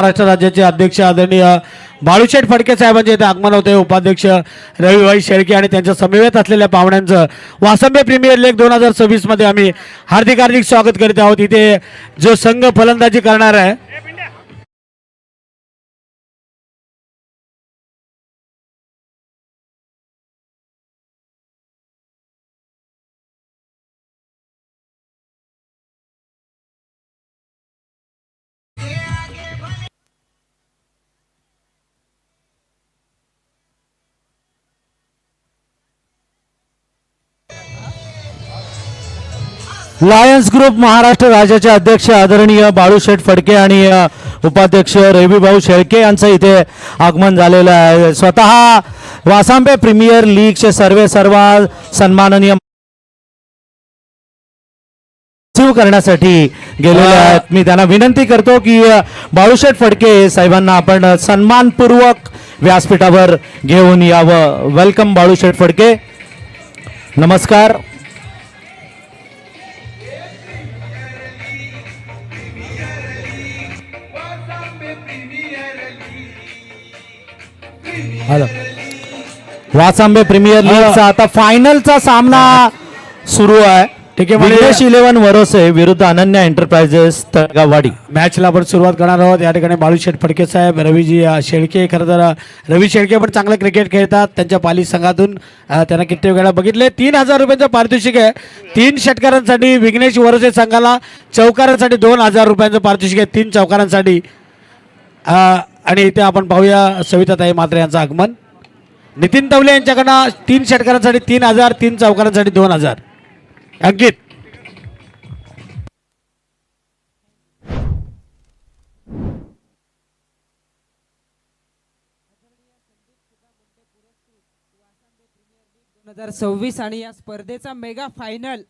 महाराष्ट्र राज्याचे अध्यक्ष आदरणीय बाळूशेठ फडके साहेबांचे इथे आगमन होते. उपाध्यक्ष रविभाई शेळके आणि त्यांच्या समवेत असलेल्या पाहुण्यांचं वासंबे प्रीमियर लीग 2026 मध्ये आम्ही हार्दिक हार्दिक स्वागत करीत आहोत. इथे जो संघ फलंदाजी करणार आहे लायन्स ग्रुप महाराष्ट्र राज्याचे अध्यक्ष आदरणीय बाळूशेठ फडके आणि उपाध्यक्ष रविभाऊ शेळके यांचं इथे आगमन झालेलं आहे. स्वतः वासंबे प्रीमियर लीगचे सर्व सन्माननीय करण्यासाठी गेलेले आहेत. मी त्यांना विनंती करतो की बाळूशेठ फडके साहेबांना आपण सन्मानपूर्वक व्यासपीठावर घेऊन यावं. वेलकम बाळूशेठ फडके. नमस्कार. हॅलो. वासंबे प्रीमियर लीगचा आता फायनलचा सामना सुरू आहे. ठीक आहे. विघ्नेश 11 वरोसे विरुद्ध अनन्या एंटरप्राइजेस तळगाववाडी. मॅचला आपण सुरुवात करणार आहोत. या ठिकाणी बाळूशेठ फडके साहेब, रवीजी शेळके, खरं तर रवी शेळके पण चांगलं क्रिकेट खेळतात. त्यांच्या पाली संघातून त्यांना कित्येक वेळा बघितले. 3000 रुपयांचं पारितोषिक आहे. 3 षटकारांसाठी. विघ्नेश वरोसे संघाला चौकारांसाठी 2000 रुपयांचं पारितोषिक आहे 3 चौकारांसाठी. आणि इथे आपण पाहूया सविताताई मात्रे यांचं आगमन. नितीन तवले यांच्याकडनं 3 षटकारांसाठी 3000, 3 चौकारांसाठी 2000. अंकित. आणि या स्पर्धेचा मेगा फायनल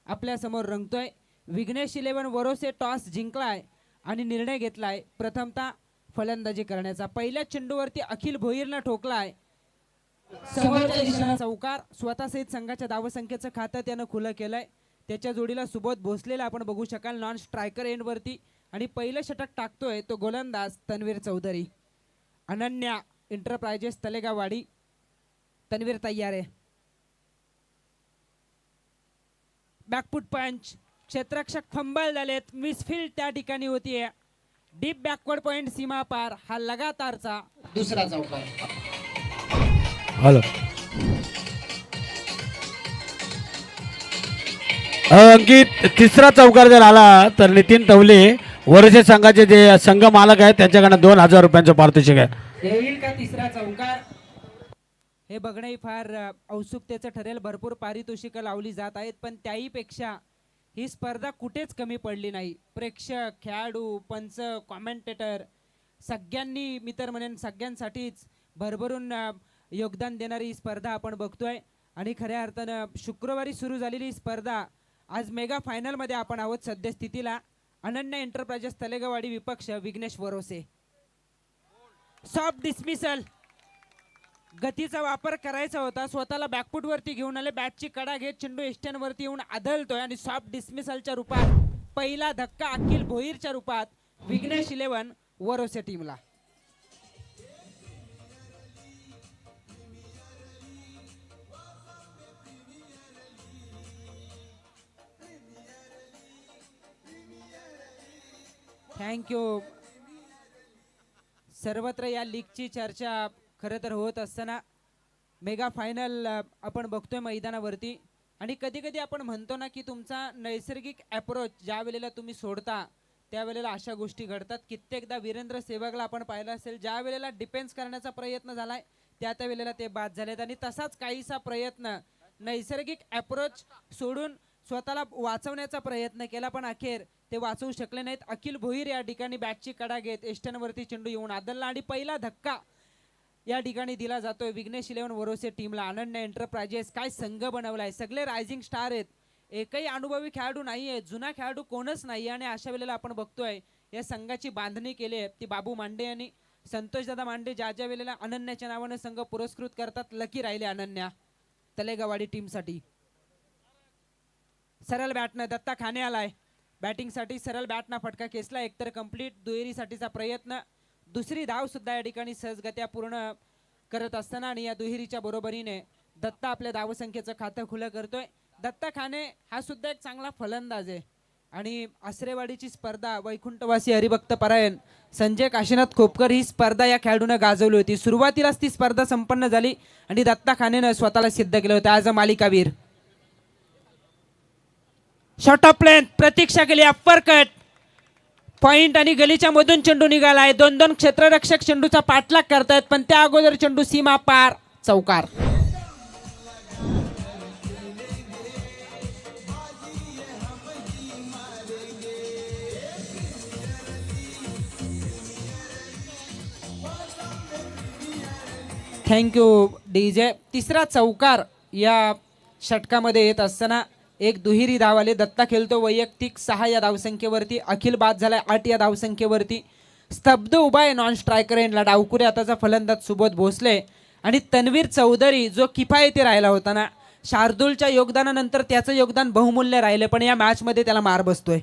आपल्या समोर रंगतोय. विघ्नेश 11 वरोसे टॉस जिंकलाय आणि निर्णय घेतलाय प्रथमतः फलंदाजी करण्याचा. पहिल्या चेंडूवरती अखिल भोईरनं ठोकलाय समोरच्या दिशेला चौकार. स्वतःसहित संघाच्या धावसंख्येचं खातं त्यानं खुलं केलंय. त्याच्या जोडीला सुबोध भोसलेला आपण बघू शकाल नॉन स्ट्रायकर एंड वरती. आणि पहिलं षटक टाकतोय तो गोलंदाज तन्वीर चौधरी. अनन्या एंटरप्राइजेस तलेगाववाडी. तन्वीर तयार आहे. बॅकफुट पंच. क्षेत्ररक्षक फंबल झालेत. मिसफील्ड त्या ठिकाणी होतीये. डीप बॅकवर्ड पॉइंट सीमा पार. हा लगातारचा दुसरा चौकार. हॅलो. अंकित, तिसरा चौकार जर आला तर नितीन तवले वरोसे संघाचे जे संघ मालक आहेत त्यांच्याकडनं 2000 रुपयांचं पारितोषिक आहे. येईल का तिसरा चौकार हे बघणंही फार औत्सुकतेचं ठरेल. भरपूर पारितोषिकं लावली जात आहेत पण त्याही पेक्षा ही स्पर्धा कुठेच कमी पडली नाही. प्रेक्षक, खेळाडू, पंच, कॉमेंटेटर सगळ्यांनी, मी तर म्हणेन सगळ्यांसाठीच भरभरून योगदान देणारी ही स्पर्धा आपण बघतोय. आणि खऱ्या अर्थानं शुक्रवारी सुरू झालेली स्पर्धा आज मेगा फायनलमध्ये आपण आहोत सद्यस्थितीला. अनन्या एंटरप्राइजेस तलेगाववाडी विपक्ष विघ्नेश वरोसे. Soft dismissal. गतीचा वापर करायचा होता. स्वतःला बॅकफुट वरती घेऊन आले. बॅटची कडा घेत चेंडू एस्टन वरती येऊन आदळतोय आणि सॉफ्ट डिसमिसलच्या रूपात पहिला धक्का अखिल भोईरच्या रूपात विघ्नेश 11 वरोसे टीमला. थँक्यू. सर्वत्र या लीगची चर्चा खरं तर होत असताना मेगा फायनल आपण बघतोय मैदानावरती. आणि कधी कधी आपण म्हणतो ना की तुमचा नैसर्गिक अप्रोच ज्या वेळेला तुम्ही सोडता त्यावेळेला अशा गोष्टी घडतात. कित्येकदा वीरेंद्र सेहवागला आपण पाहिलं असेल, ज्या वेळेला डिफेन्स करण्याचा प्रयत्न झालाय त्या वेळेला ते बाद झालेत. आणि तसाच काहीसा प्रयत्न नैसर्गिक अप्रोच सोडून स्वतःला वाचवण्याचा प्रयत्न केला पण अखेर ते वाचवू शकले नाहीत. अखिल भोईर या ठिकाणी बॅटची कडा घेत एस्टनवरती चेंडू येऊन आदळला आणि पहिला धक्का या ठिकाणी दिला जातोय विघ्नेश 11 वरोसे टीमला. अनन्या एंटरप्राइजेस काय संघ बनवलाय. सगळे रायझिंग स्टार आहेत. एकही अनुभवी खेळाडू नाहीये. जुना खेळाडू कोणच नाही. आणि अशा वेळेला आपण बघतोय या संघाची बांधणी केली आहे ती बाबू मांडे आणि संतोषदादा मांडे. ज्या वेळेला अनन्याच्या नावाने संघ पुरस्कृत करतात लकी राहिले अनन्या तलेगाववाडी टीमसाठी. सरळ बॅटनं दत्ता खाने आलाय. बॅटिंगसाठी सरळ बॅटना फटका खेचला, एकतर कंप्लीट. दुहेरीसाठीचा प्रयत्न, दुसरी धाव सुद्धा या ठिकाणी सहजगत्या पूर्ण करत असताना आणि या दुहेरीच्या बरोबरीने दत्ता आपल्या धावसंख्येचं खातं खुलं करतोय. दत्ता खाने हा सुद्धा एक चांगला फलंदाज आहे आणि आसरेवाडीची स्पर्धा वैकुंठवासी हरिभक्त परायण संजय काशीनाथ खोपकर ही स्पर्धा या खेळाडूनं गाजवली होती. सुरुवातीलाच ती स्पर्धा संपन्न झाली आणि दत्ता खानेनं स्वतःला सिद्ध केलं होतं ॲज अ मालिकावीर. शॉर्ट ऑफ लेंथ प्रतीक्षा केली, अप्पर कट, पॉइंट आणि गलीच्या मधून चेंडू निघालाय. 2-2 क्षेत्ररक्षक चेंडूचा पाठलाग करतायत पण त्या अगोदर चेंडू सीमा पार, चौकार. Thank you DJ. तिसरा चौकार या षटकामध्ये येत असताना एक दुहेरी धाव आले. दत्ता खेळतो वैयक्तिक 6 या धावसंख्येवरती, अखिल बाद झालाय 8 या धावसंख्येवरती. स्तब्ध उभा आहे नॉन स्ट्रायकर एंडला डावकुरे आताचा फलंदाज सुबोध भोसले आणि तन्वीर चौधरी जो किफायती राहिला होता ना, शार्दूलच्या योगदानानंतर त्याचं योगदान बहुमूल्य राहिले पण या मॅचमध्ये त्याला मार बसतोय.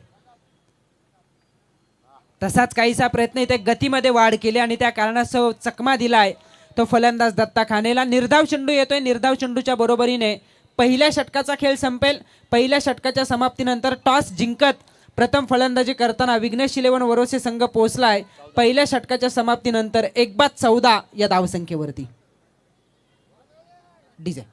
तसाच काहीसा प्रयत्न इथे गतीमध्ये वाढ केली आणि त्या कारणास्तव चकमा दिलाय तो फलंदाज दत्ता खानेला. निर्धाव चेंडू येतोय, निर्धाव चेंडूच्या बरोबरीने पहिल्या षटकाचा खेळ संपेल. पहिल्या षटकाच्या समाप्तीनंतर टॉस जिंकत प्रथम फलंदाजी करताना विघ्नेश इलेव्हन वरोसे संघ पोहोचलाय पहिल्या षटकाच्या समाप्तीनंतर 1-14 या धावसंख्येवरती. डीजे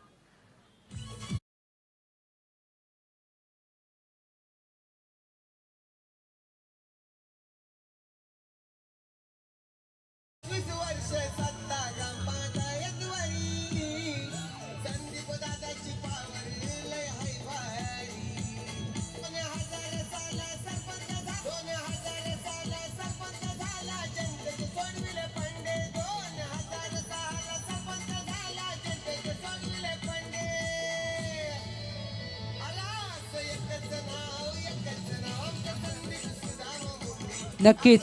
नक्कीच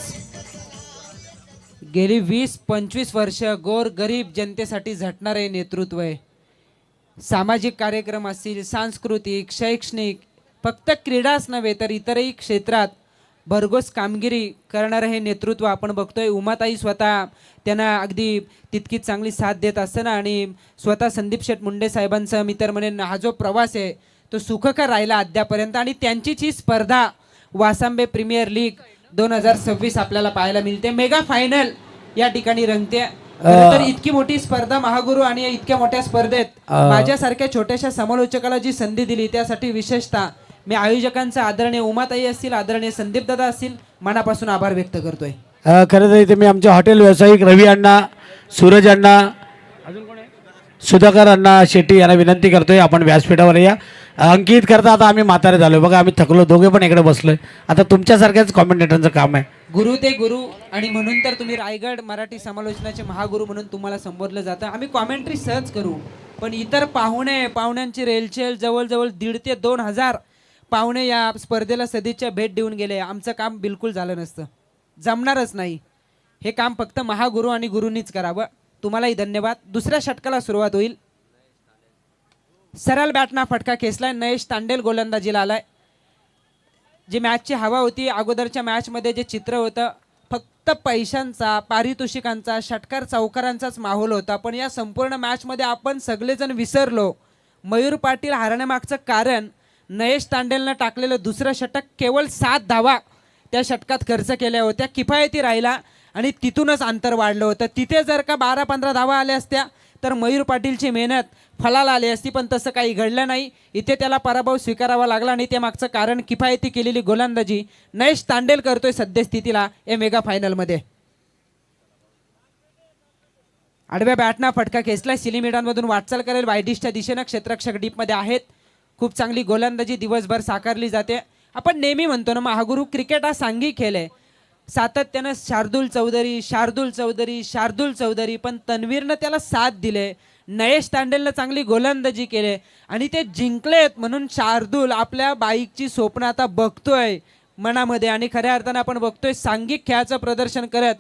गेली 20-25 वर्ष गोर गरीब जनतेसाठी झटणारे नेतृत्व आहे. सामाजिक कार्यक्रम असतील, सांस्कृतिक, शैक्षणिक, फक्त क्रीडाच नव्हे तर इतरही क्षेत्रात भरघोस कामगिरी करणारं हे नेतृत्व आपण बघतोय. उमाताई स्वतः त्यांना अगदी तितकीच चांगली साथ देत असताना आणि स्वतः संदीप शेठ मुंडे साहेबांचा मी तर म्हणेन हा जो प्रवास आहे तो सुखकर राहिला अद्यापर्यंत आणि त्यांचीच ही स्पर्धा वासांबे प्रीमियर लीग 2026 आपल्याला पाहायला मिळते. मेगा फायनल या ठिकाणी रंगते. तर इतकी मोठी स्पर्धा महागुरु आणि इतक्या मोठ्या स्पर्धेत माझ्यासारख्या छोट्याशा समालोचकाला जी संधी दिली त्यासाठी विशेषतः मी आयोजकांचा आदरणीय उमाताई असतील, आदरणीय संदीप दादा असतील, मनापासून आभार व्यक्त करतोय. खरं तर इथे मी आमचे हॉटेल व्यावसायिक रवी अण्णा, सूरज अण्णा, सुधाकर अण्णा शेट्टी यांना विनंती करतोय आपण व्यासपीठावर या. अंकित करता आता आम्ही म्हातारे झालो बघा, आम्ही थकलो, दोघे पण इकडे बसलोय. आता तुमच्यासारख्याच कॉमेंटेटरचं काम आहे. गुरु ते गुरु आणि म्हणून तर तुम्ही रायगड मराठी समालोचनाचे महागुरु म्हणून तुम्हाला संबोधलं जातं. आम्ही कॉमेंट्री सहज करू पण इतर पाहुण्यांची रेलचेल जवळजवळ 1,500 ते 2,000 पाहुणे या स्पर्धेला सदिच्छा भेट देऊन गेले. आमचं काम बिलकुल झालं नसतं, जमणारच नाही. हे काम फक्त महागुरु आणि गुरूंनीच करावं. तुम्हालाही धन्यवाद. दुसऱ्या षटकाला सुरुवात होईल. सरळ बॅटना फटका खेचलाय, नयेश तांडेल गोलंदाजीला आलाय. जी मॅचची हवा होती अगोदरच्या मॅचमध्ये जे चित्र होतं फक्त पैशांचा, पारितोषिकांचा, षटकार चौकारांचाच माहोल होता. पण या संपूर्ण मॅचमध्ये आपण सगळेजण विसरलो. मयूर पाटील हारण्यामागचं कारण नयेश तांडेलनं टाकलेलं दुसरं षटक, केवळ 7 धावा त्या षटकात खर्च केल्या होत्या, किफायती राहिला आणि तिथूनच अंतर वाढलं होतं. तिथे जर का 12-15 धावा आल्या असत्या तर मयूर पाटीलची मेहनत फलाला आली असती, पण तसं काही घडलं नाही. इथे त्याला पराभव स्वीकारावा लागला आणि ते मागचं कारण किफायती केलेली गोलंदाजी नयेश तांडेल करतोय सद्यस्थितीला या मेगा फायनलमध्ये. आडव्या बॅटना फटका खेचलाय, सिली मैदानमधून वाटचाल करेल वायडिशच्या दिशेनं. क्षेत्ररक्षक डीपमध्ये आहेत. खूप चांगली गोलंदाजी दिवसभर साकारली जाते. आपण नेहमी म्हणतो ना महागुरु क्रिकेट हा सांघिक खेळ आहे. सातत्यानं शार्दूल चौधरी पण तन्वीरनं त्याला साथ दिले. नयेश तांडेलनं चांगली गोलंदाजी केले आणि ते जिंकलेत म्हणून शार्दूल आपल्या बाईकची स्वप्न आता बघतोय मनामध्ये आणि खऱ्या अर्थानं आपण बघतोय सांघिक खेळाचं प्रदर्शन करत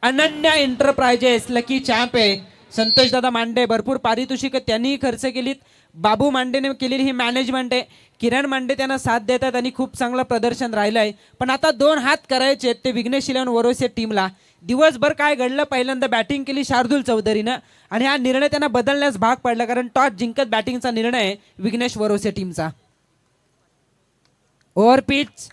अनन्या एंटरप्राइजेस लकी चॅम्प आहे संतोष दादा मांडे भरपूर पारितोषिकं त्यांनीही खर्च केलीत. बाबू मांडेने केलेली ही मॅनेजमेंट आहे. किरण मांडे त्यांना साथ देतात आणि खूप चांगलं प्रदर्शन राहिलं आहे. पण आता 2 हात करायचे आहेत ते विघ्नेश इलेव्हन वरोसे टीमला. दिवसभर काय घडलं, पहिल्यांदा बॅटिंग केली शार्दूल चौधरीनं आणि हा निर्णय त्यांना बदलण्यास भाग पडला, कारण टॉस जिंकत बॅटिंगचा निर्णय आहे विघ्नेश वरोसे टीमचा. ओव्हर पिच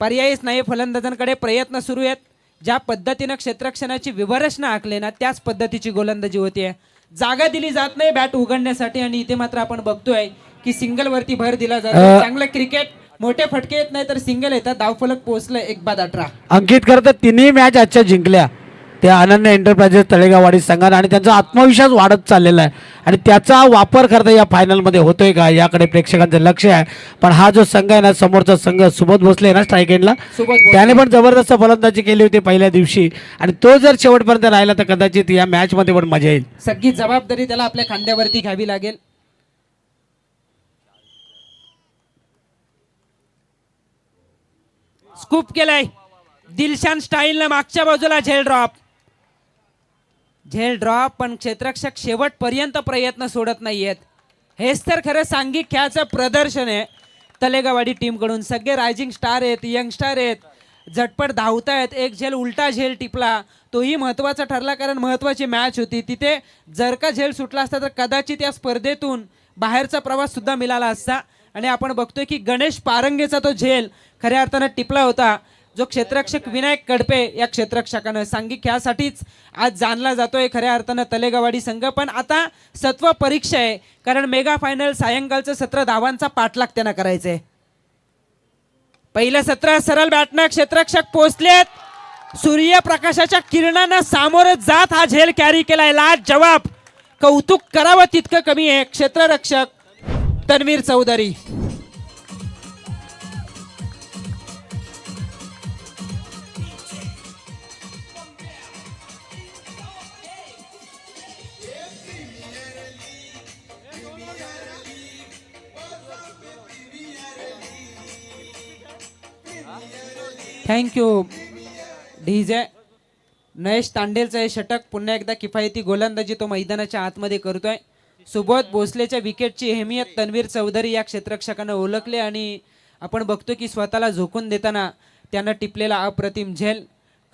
पर्यायच नाही, फलंदाजांकडे प्रयत्न सुरू आहेत. ज्या पद्धतीनं क्षेत्ररक्षणाची विवरचना आखली ना त्याच पद्धतीची गोलंदाजी होते. जागा दिली जात नाही बॅट उघडण्यासाठी आणि इथे मात्र आपण बघतोय की सिंगल वरती भर दिला जातो. चांगलं क्रिकेट, मोठे फटके येत नाही तर सिंगल येतात. धावफलक पोहोचलं 1/18. अंकित खरं तर तिन्ही मॅच आजच्या जिंकल्या त्या अनन्य एंटरप्राइजेस तळेगाववाडी संघाने आणि त्यांचा आत्मविश्वास वाढत चाललेला आहे आणि त्याचा वापर करता या फायनलमध्ये होतोय का याकडे प्रेक्षकांचं लक्ष आहे. पण हा जो संघ आहे ना, समोरचा संघ सुबोध भोसले आहे ना स्ट्राईक एंडला, त्याने पण जबरदस्त फलंदाजी केली होती पहिल्या दिवशी आणि तो जर शेवटपर्यंत राहिला तर कदाचित या मॅचमध्ये पण मजा येईल. सगळी जबाबदारी त्याला आपल्या खांद्यावरती घ्यावी लागेल. स्कूप केलाय दिलशान स्टाईलनं, मागच्या बाजूला झेल ड्रॉप पण क्षेत्ररक्षक शेवटपर्यंत प्रयत्न सोडत नाहीयेत. हेच तर खरं सांघिक खेळाचं प्रदर्शन आहे तलेगाववाडी टीमकडून. सगळे रायझिंग स्टार आहेत, यंगस्टार आहेत, झटपट धावतायत. एक झेल उलटा झेल टिपला, तोही महत्त्वाचा ठरला कारण महत्त्वाची मॅच होती. तिथे जर का झेल सुटला असता तर कदाचित या स्पर्धेतून बाहेरचा प्रवास सुद्धा मिळाला असता. आणि आपण बघतोय की गणेश पारंगेचा तो झेल खऱ्या अर्थानं टिपला होता, जो क्षेत्ररक्षक विनायक कडपे या क्षेत्ररक्षकानं सांघिक खेळासाठीच आज जाणला जातोय खऱ्या अर्थानं तलेगाववाडी संघ. पण आता सत्व परीक्षा आहे कारण मेगा फायनल सायंकाळचं 17 धावांचा पाठलाग त्यांना करायचा आहे. पहिलं 17 सरळ बॅटनं क्षेत्ररक्षक पोहोचलेत. सूर्यप्रकाशाच्या किरणांना सामोरं जात हा झेल कॅरी केलाय. लाज जवाब, कौतुक करावं तितकं कमी आहे. क्षेत्ररक्षक तन्वीर चौधरी. Thank you DJ. नयेश तांडेलचं हे षटक पुन्हा एकदा किफायती गोलंदाजी तो मैदानाच्या आतमध्ये करतोय. सुबोध भोसलेच्या विकेटची अहमियत तन्वीर चौधरी या क्षेत्ररक्षकानं ओळखले आणि आपण बघतो की स्वतःला झोकून देताना त्यानं टिपलेला अप्रतिम झेल.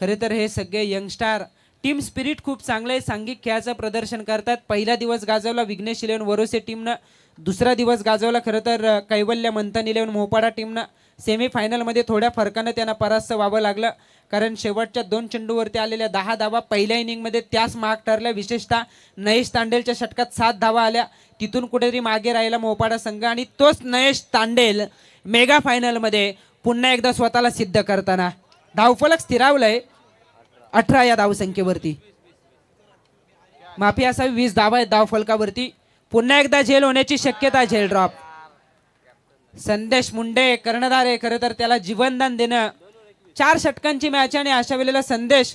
खरे तर हे सगळे यंगस्टार टीम स्पिरिट खूप चांगलं आहे, सांघिक खेळाचं प्रदर्शन करतात. पहिला दिवस गाजवला विघ्नेश इलेव्हन वरोसे टीमनं, दुसरा दिवस गाजवला खरं तर कैवल्य मंथन इलेव्हन मोपाडा टीमनं. सेमीफायनलमध्ये थोड्या फरकानं त्यांना परास्त व्हावं लागलं कारण शेवटच्या 2 चेंडूवरती आलेल्या 10 धावा पहिल्या इनिंगमध्ये त्याच महाग ठरल्या. विशेषतः नयेश तांडेलच्या षटकात 7 धावा आल्या, तिथून कुठेतरी मागे राहिला मोपाडा संघ आणि तोच नयेश तांडेल मेगा फायनलमध्ये पुन्हा एकदा स्वतःला सिद्ध करताना धावफलक स्थिरावलंय 18 या धावसंख्येवरती. माफी असावी, 20 धावा आहेत धावफलकावरती. पुन्हा एकदा झेल होण्याची शक्यता. झेल ड्रॉप. संदेश मुंडे कर्णधार आहे, खरं तर त्याला जीवनदान देणं. 4 षटकांची मॅच आणि अशा वेळेला संदेश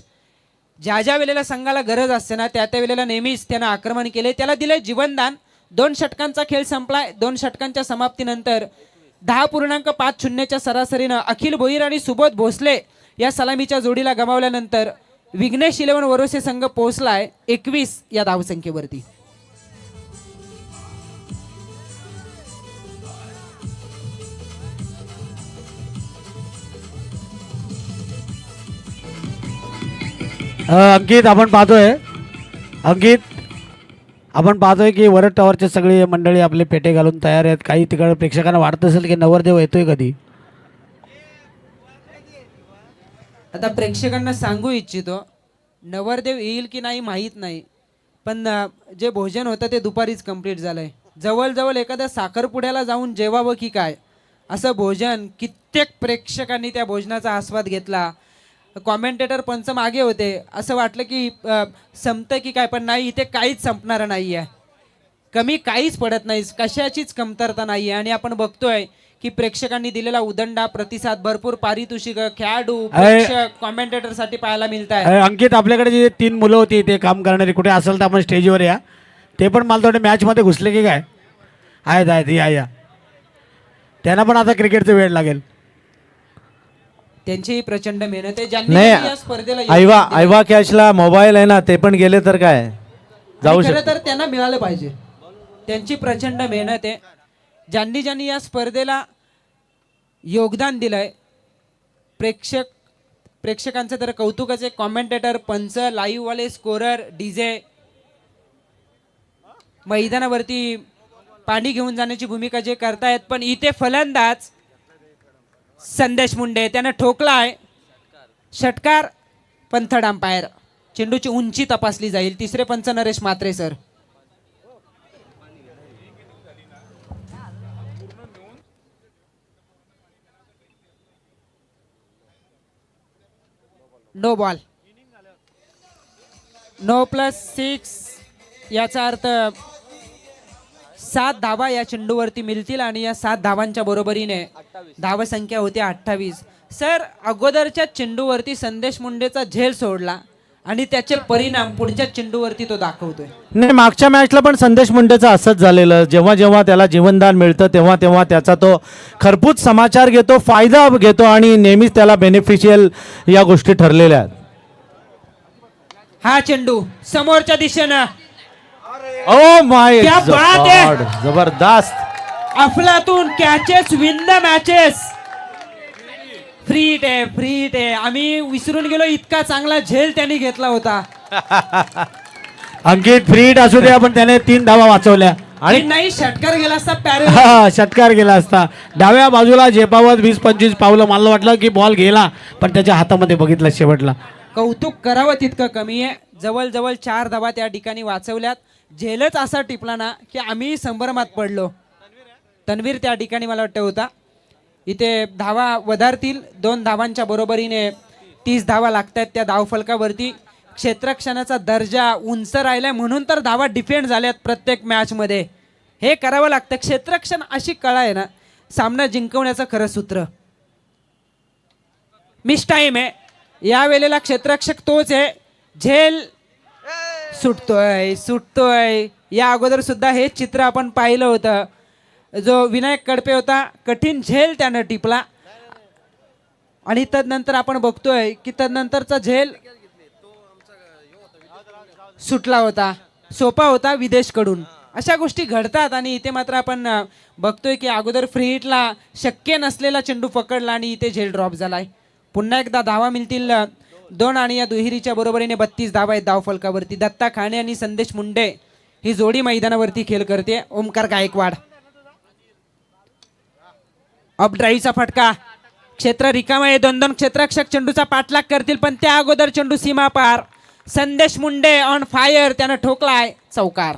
ज्या वेळेला संघाला गरज असते ना त्या वेळेला नेहमीच त्यानं आक्रमण केले, त्याला दिले जीवनदान. 2 षटकांचा खेळ संपलाय. 2 षटकांच्या समाप्तीनंतर 10.50च्या सरासरीनं अखिल भोईर आणि सुबोध भोसले या सलामीच्या जोडीला गमावल्यानंतर विघ्नेश इलेव्हन वरोसे संघ पोहोचलाय 21 या धावसंख्येवरती. अंकित आपण पाहतोय की वरद टॉवरचे सगळी मंडळी आपले पेटे घालून तयार आहेत. काही तिकडे प्रेक्षकांना वाटत असेल की नवरदेव येतोय कधी. आता प्रेक्षकांना सांगू इच्छितो, नवरदेव येईल की नाही माहीत नाही, पण जे भोजन होतं ते दुपारीच कंप्लीट झालंय. जवळजवळ एखाद्या साखरपुड्याला जाऊन जेवावं की काय असं भोजन. कित्येक प्रेक्षकांनी त्या भोजनाचा आस्वाद घेतला. कॉमेंटेटर पंच मागे होते, असं वाटलं की संपतं की काय, पण नाही, इथे काहीच संपणारं नाही आहे. कमी काहीच पडत नाही, कशाचीच कमतरता नाही आहे. आणि आपण बघतोय की प्रेक्षकांनी दिलेला उदंडा प्रतिसाद, भरपूर पारितोषिक खेळाडू प्रेक्षक कॉमेंटेटरसाठी पाहायला मिळत आहे. अंकित, आपल्याकडे जे 3 मुलं होती ते काम करणारी कुठे असेल तर आपण स्टेजवर या. ते पण मला थोडे मॅचमध्ये घुसले की काय आहेत या त्यांना पण आता क्रिकेटचा वेळ लागेल. त्यांची प्रचंड मेहनत आहे. ज्यांनी नाही या स्पर्धेला ऐवा कॅचला मोबाईल आहे ना, ते पण गेले तर काय. जाऊ आणि खरं शकतो. तर त्यांना मिळालं पाहिजे. त्यांची प्रचंड मेहनत आहे. ज्यांनी ज्यांनी या स्पर्धेला योगदान दिलंय, प्रेक्षकांचं तर कौतुकच आहे. कॉमेंटेटर, पंच, लाईव्ह वाले, स्कोरर, डीजे, मैदानावरती पाणी घेऊन जाण्याची भूमिका जे करतायत. पण इथे फलंदाज संदेश मुंडे त्यानं ठोकलाय षटकार. पण थर्ड अंपायर चेंडूची उंची तपासली जाईल. तिसरे पंच Naresh Mhatre sir. No ball. 9+6 याचा अर्थ 7 धावा या चेंडूवरती मिळतील आणि या 7 धावांच्या बरोबरीने धावसंख्या होती 28. सर, अगोदरच्या चेंडूवरती संदेश मुंडेचा झेल सोडला आणि त्याचे परिणाम पुढच्या चेंडूवरती तो दाखवतोय. नाही, मागच्या मॅचला पण संदेश मुंडेचं असंच झालेलं. जेव्हा जेव्हा त्याला जीवनदान मिळतं तेव्हा तेव्हा त्याचा तो खरपूस समाचार घेतो, फायदा घेतो आणि नेहमीच त्याला बेनिफिशियल या गोष्टी ठरलेल्या आहेत. हा चेंडू समोरच्या दिशेनं. ओ माय क्या बात है! गॉड, जबरदस्त. अफलातून कॅचेस विन द मॅचेस. फ्रीट आहे. आम्ही विसरून गेलो इतका चांगला झेल त्यांनी घेतला होता. अंकित फ्रीट असू द्या पण त्याने 3 धावा वाचवल्या. आणि नाही षटकार गेला असता पॅरेल. हा, षटकार गेला असता. डाव्या बाजूला झेपावत 20-25 पावलं. मला वाटलं की बॉल गेला पण त्याच्या हातामध्ये बघितलं शेवटला. कौतुक करावं तितकं कमी आहे. जवळ 4 धावा त्या ठिकाणी वाचवल्यात. झेलच असा टिपला ना की आम्ही संभ्रमात पडलो. तन्वीर त्या ठिकाणी मला वाटतं होता. इथे धावा वधारतील. 2 धावांच्या बरोबरीने 30 धावा लागतात त्या धावफलकावरती. क्षेत्ररक्षणाचा दर्जा उंच राहिलाय म्हणून तर धावा डिफेंड झाल्यात प्रत्येक मॅचमध्ये. हे करावं लागतं. क्षेत्ररक्षण अशी कळा आहे ना, सामना जिंकवण्याचं खरं सूत्र. मिस टाइम आहे या वेळेला. क्षेत्ररक्षक तोच आहे. झेल सुटतोय. या अगोदर सुद्धा हे चित्र आपण पाहिलं होतं. जो विनायक कडपे होता, कठीण झेल त्यानं टिपला आणि तदनंतर आपण बघतोय की तदनंतरचा झेल सुटला होता. सोपा होता विदेशकडून. अशा गोष्टी घडतात आणि इथे मात्र आपण बघतोय की अगोदर फ्री हिटला शक्य नसलेला चेंडू पकडला आणि इथे झेल ड्रॉप झालाय. पुन्हा एकदा धावा मिळतील 2 आणि या दुहेरीच्या बरोबरीने 32 धावा आहेत धावफलकावरती. दत्ता खाणे आणि संदेश मुंडे ही जोडी मैदानावरती खेळ करते. ओमकार गायकवाड. अप ड्राईव्हचा फटका. क्षेत्र रिकाम आहे. 2 क्षेत्ररक्षक चेंडूचा पाठलाग करतील पण त्या अगोदर चेंडू सीमा पार. संदेश मुंडे ऑन फायर. त्यानं ठोकलाय चौकार.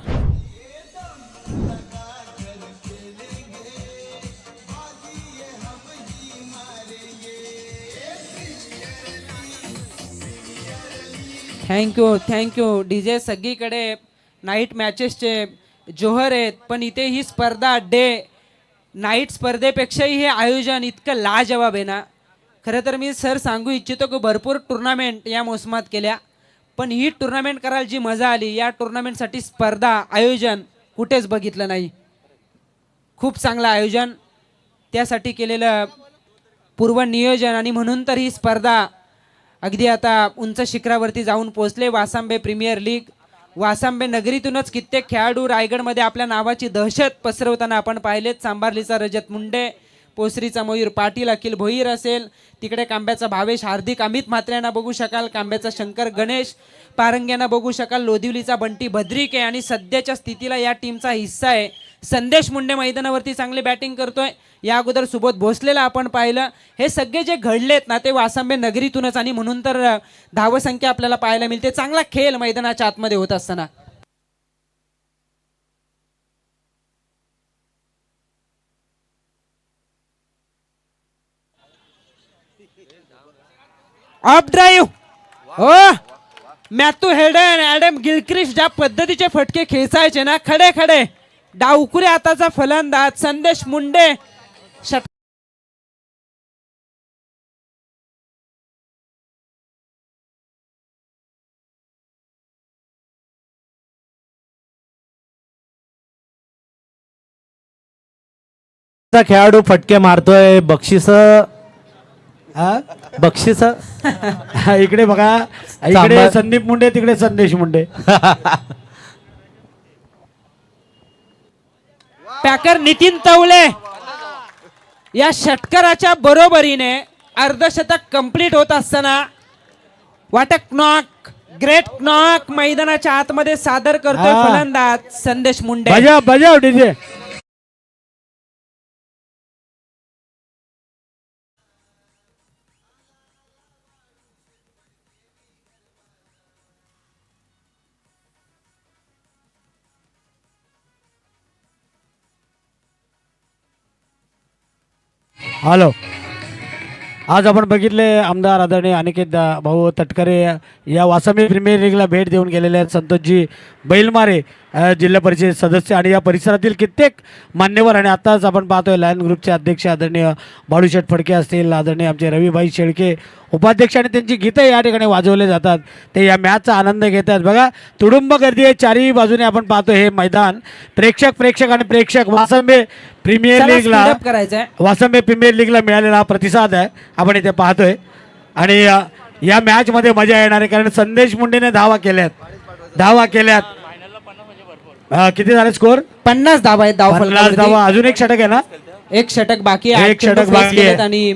Thank you DJ. सगळीकडे नाईट मॅचेसचे जोहर आहेत पण इथे ही स्पर्धा नाईट स्पर्धेपेक्षाही हे आयोजन इतकं लाजवाब आहे ना. खरं तर मी सर सांगू इच्छितो की भरपूर टुर्नामेंट या मोसमात केल्या पण ही टुर्नामेंट करायला जी मजा आली, या टुर्नामेंटसाठी स्पर्धा आयोजन कुठेच बघितलं नाही. खूप चांगलं आयोजन, त्यासाठी केलेलं पूर्व नियोजन आणि म्हणून तर ही स्पर्धा अगदी आता उंच शिखरावरती जाऊन पोहोचले. वासांबे प्रीमियर लीग. वासांबे नगरीतूनच कित्येक खेळाडू रायगडमध्ये आपल्या नावाची दहशत पसरवताना आपण पाहिलेत. सांबार्लीचा रजत मुंडे, पोसरीचा मयूर पाटील, अखिल भोईर असेल, तिकडे कांब्याचा भावेश, हार्दिक, अमित म्हात्रे यांना बघू शकाल, कांब्याचा शंकर गणेश पारंग्यांना बघू शकाल, लोधिवलीचा बंटी भद्रिके आणि सध्याच्या स्थितीला या टीमचा हिस्सा आहे संदेश मुंडे. मैदानावरती चांगली बॅटिंग करतोय. या अगोदर सुबोध भोसलेला आपण पाहिलं. हे सगळे जे घडलेत ना ते वासांबे नगरीतूनच आणि म्हणून तर धावसंख्या आपल्याला पाहायला मिळते. चांगला खेळ मैदानाच्या आतमध्ये होत असताना. Up drive. हो, मॅथ्यू हेडन, ॲडम गिलक्रिस्ट ज्या पद्धतीचे फटके खेचायचे ना, खडे खडे डावकुरे हाताचा फलंदाज संदेश मुंडे. खेळाडू फटके मारतोय. बक्षीस इकडे बघा, इकडे संदीप मुंडे, तिकडे संदेश मुंडे. टॅकर नितीन तवले या षटकाराच्या बरोबरीने अर्धशतक कंप्लीट होत असताना वाटक नॉक ग्रेट नॉक मैदानाच्या आतमध्ये सादर करतोय फलंदाज संदेश मुंडे. बजाव बजाव डीजे. हॅलो, आज आपण बघितले आमदार आदरणीय अनिकेत भाऊ तटकरे या वासमी प्रीमियर लीगला भेट देऊन गेलेले आहेत. संतोषजी बैलमारे जिल्हा परिषद सदस्य आणि या परिसरातील कित्येक मान्यवर आणि आताच आपण पाहतोय लायन ग्रुपचे अध्यक्ष आदरणीय बाळूशेठ फडके असतील, आदरणीय आमचे रविभाई शेळके उपाध्यक्ष आणि त्यांची गीतं या ठिकाणी वाजवले जातात. ते या मॅचचा आनंद घेतात. बघा तुडुंब गर्दी आहे चारही बाजूने. आपण पाहतो हे मैदान प्रेक्षक आणि प्रेक्षक वासंबे प्रीमियर चला, लीगला speed up करायचंय. वासंबे प्रीमियर लीगला मिळालेला हा प्रतिसाद आहे आपण इथे पाहतोय. आणि या मॅचमध्ये मजा येणार आहे कारण संदेश मुंडेने धावा केल्यात. किती झाले स्कोर? 50 धावा आहेत. 50 धावा. अजून एक षटक आहे ना? एक षटक बाकी आहे. एक षटक बाकी आहे. आणि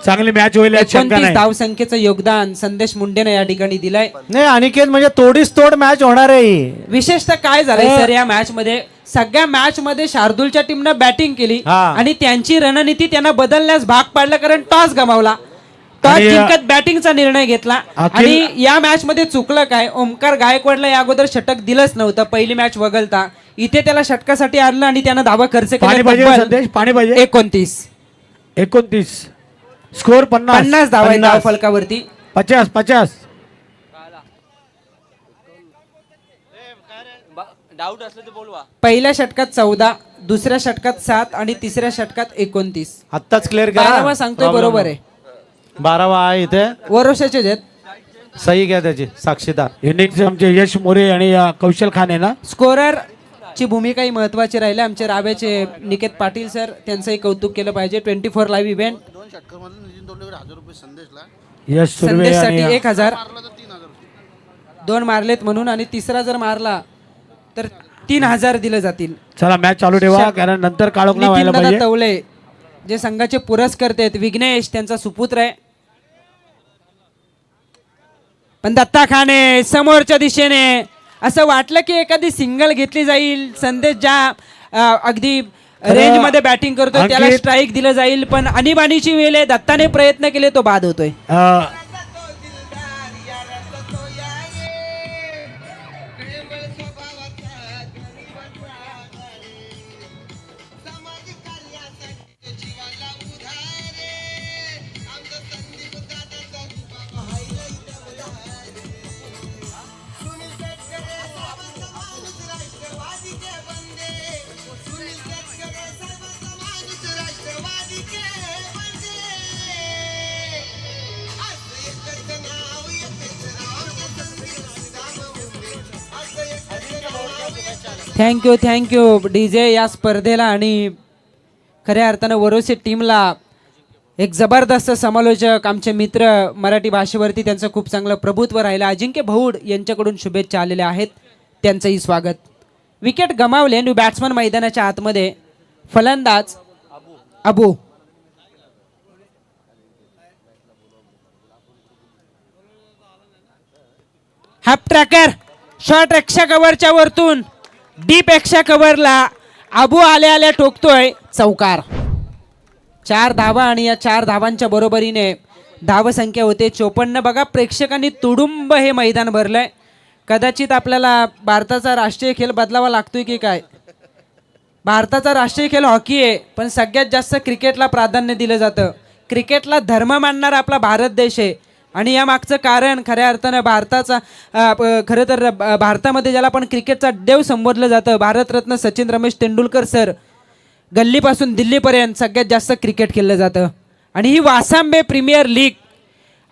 चांगली मॅच होईल यात शंका 29 नाही. धाव संख्येचं योगदान संदेश मुंडेने या ठिकाणी दिलंय. नाही अनिकेत म्हणजे तोडीस तोड मॅच होणार आहे. विशेषतः काय झालंय सर या मॅच मध्ये सगळ्या मॅच मध्ये शार्दूलच्या टीमनं बॅटिंग केली आणि त्यांची रणनीती त्यांना बदलण्यास भाग पाडला कारण टॉस गमावला. टॉस आणि जिंकत बॅटिंगचा निर्णय घेतला आणि या मॅच मध्ये चुकलं काय, ओमकार गायकवाडला या अगोदर षटक दिलंच नव्हतं पहिली मॅच वगळता. इथे त्याला षटकासाठी आणलं आणि त्यानं धावा खर्च पाणी पाहिजे केला. संदेश, पाणी पाहिजे. 29 स्कोर 50 धावा आहेत धाव फलकावरती. 50 पहिल्या षटकात 14, दुसऱ्या षटकात 7 आणि तिसऱ्या षटकात 29. आत्ताच क्लिअर करा. 12वा सांगतोय बरोबर आहे. 12वा आहे इथे. वरोशाचे आहेत. सही घ्या त्याची साक्षीदार. युनिकचे आमचे यश मोरे आणि कौशल खान आहे ना. स्कोरर ची भूमिकाही महत्वाची राहिली. आमचे राब्याचे निकेत पाटील सर त्यांचंही कौतुक केलं पाहिजे. 24 लाईव्ह इव्हेंट यश सुर्वे संदेशसाठी आणि 1000 2 मारलेत म्हणून आणि तिसरा जर मारला तर 3000 दिले जातील. चला मॅच चालू ठेवा कारण नंतर काळोख नाही व्हायला नितीनदादा पाहिजे. तवले जे संघाचे पुरस्कर्ते आहेत, विघ्नेश त्यांचा सुपुत्र आहे. पण दत्ता खाने समोरच्या दिशेने असं वाटलं की एखादी सिंगल घेतली जाईल. संदेश ज्या अगदी रेंज मध्ये बॅटिंग करतोय त्याला अंकित- स्ट्राईक दिलं जाईल पण आणीबाणीची वेळ आहे. दत्ताने प्रयत्न केले तो बाद होतोय. थँक्यू डीजे या स्पर्धेला आणि खऱ्या अर्थानं वरोसे टीमला एक जबरदस्त समालोचक आमचे मित्र मराठी भाषेवरती त्यांचं खूप चांगलं प्रभुत्व राहिलं. अजिंक्य भाऊड यांच्याकडून शुभेच्छा आलेल्या आहेत, त्यांचंही स्वागत. विकेट गमावले. न्यू बॅट्समन मैदानाच्या आतमध्ये फलंदाज Abu. Half tracker short extra कव्हरच्या वरतून डीप एक्स्ट्रा कव्हरला अबू आल्या ठोकतोय चौकार. 4 धावा आणि या 4 धावांच्या बरोबरीने धावसंख्या होते 54. बघा प्रेक्षकांनी तुडुंब हे मैदान भरलंय. कदाचित आपल्याला भारताचा राष्ट्रीय खेळ बदलावा लागतोय की काय. भारताचा राष्ट्रीय खेळ हॉकी आहे पण सगळ्यात जास्त क्रिकेटला प्राधान्य दिलं जातं. क्रिकेटला धर्म मानणारा आपला भारत देश आहे आणि या मागचं कारण खऱ्या अर्थानं भारताचा खरं तर भारतामध्ये ज्याला आपण क्रिकेटचा देव संबोधलं जातं भारतरत्न सचिन रमेश तेंडुलकर सर, गल्लीपासून दिल्लीपर्यंत सगळ्यात जास्त क्रिकेट खेळलं जातं. आणि ही वासांबे प्रीमियर लीग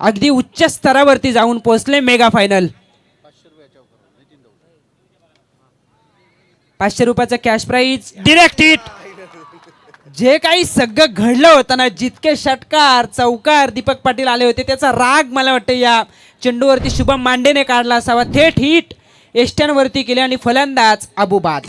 अगदी उच्च स्तरावरती जाऊन पोहोचले. मेगा फायनल 500 रुपयाचं कॅश प्राईज, डिरेक्ट हिट. जे काही सगळं घडलं होतं ना, जितके षटकार चौकार दीपक पाटील आले होते त्याचा राग मला वाटतं या चेंडूवरती शुभम मांडेने काढला असावा. थेट हिट एष्ट्यांवरती केले आणि फलंदाज अबू बाद.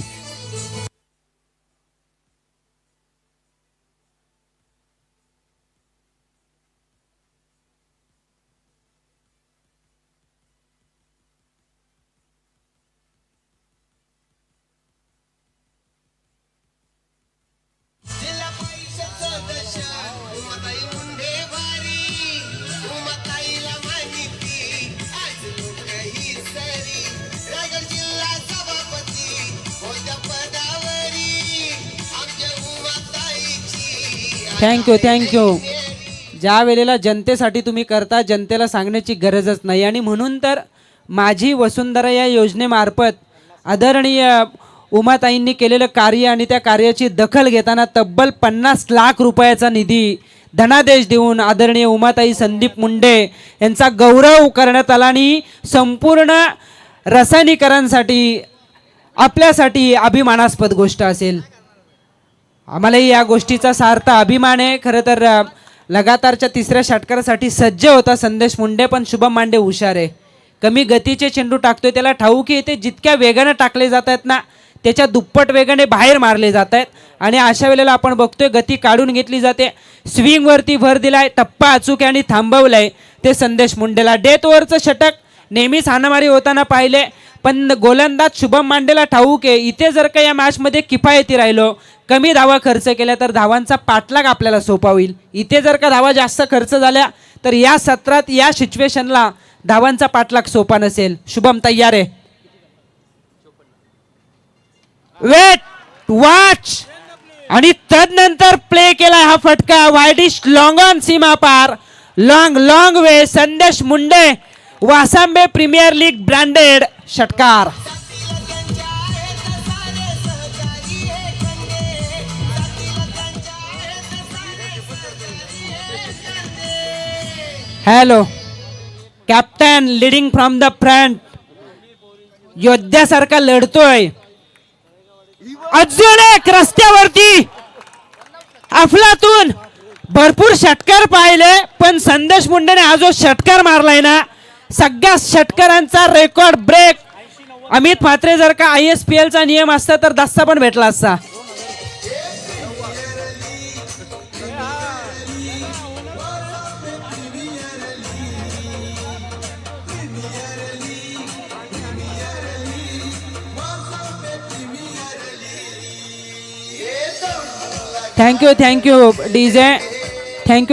थँक्यू. ज्या वेळेला जनतेसाठी तुम्ही करता जनतेला सांगण्याची गरजच नाही आणि म्हणून तर माझी वसुंधरा या योजनेमार्फत आदरणीय उमाताईंनी केलेलं कार्य आणि त्या कार्याची दखल घेताना तब्बल 50 लाख रुपयाचा निधी धनादेश देऊन आदरणीय उमाताई संदीप मुंडे यांचा गौरव करण्यात आला आणि संपूर्ण रसायनीकरणसाठी आपल्यासाठी अभिमानास्पद गोष्ट असेल. आम्हालाही या गोष्टीचा सार्थ अभिमान आहे. खरं तर लगातारच्या तिसऱ्या षटकारासाठी सज्ज होता संदेश मुंडे, पण शुभम मांडे हुशार आहे. कमी गतीचे चेंडू टाकतोय, त्याला ठाऊक आहे ते जितक्या वेगानं टाकले जात आहेत ना त्याच्या दुप्पट वेगाने बाहेर मारले जात आहेत आणि अशा वेळेला आपण बघतोय गती काढून घेतली जाते. स्विंगवरती भर दिलाय, टप्पा अचूक आहे आणि थांबवलाय ते संदेश मुंडेला. डेथ ओव्हरचं षटक नेहमीच हाणामारी होताना पाहिले, पण गोलंदाज शुभम मांडेला ठाऊक आहे इथे जर का या मॅचमध्ये किफायती राहिलो, कमी धावा खर्च केल्या तर धावांचा पाठलाग आपल्याला सोपा होईल. इथे जर का धावा जास्त खर्च झाल्या तर या सत्रात या सिच्युएशनला धावांचा पाठलाग सोपा नसेल. शुभम तयार आहे. वेट वॉच आणि तदनंतर प्ले केला हा फटका. वायडिश लॉंग ऑन सीमा पार, long way. Sandesh Munde Wasambe premier league branded षटकार. Hello captain leading from the front, योद्ध्यासारखा लढतोय. अजून एक रस्त्यावरती अफलातून भरपूर षटकार पाहिले, पण संदेश मुंडेने हा जो षटकार मारलाय ना सगळ्या षटकारांचा रेकॉर्ड ब्रेक. अमित म्हात्रे जर का ISPL चा नियम असता तर दस्ता पण भेटला असता. Thank you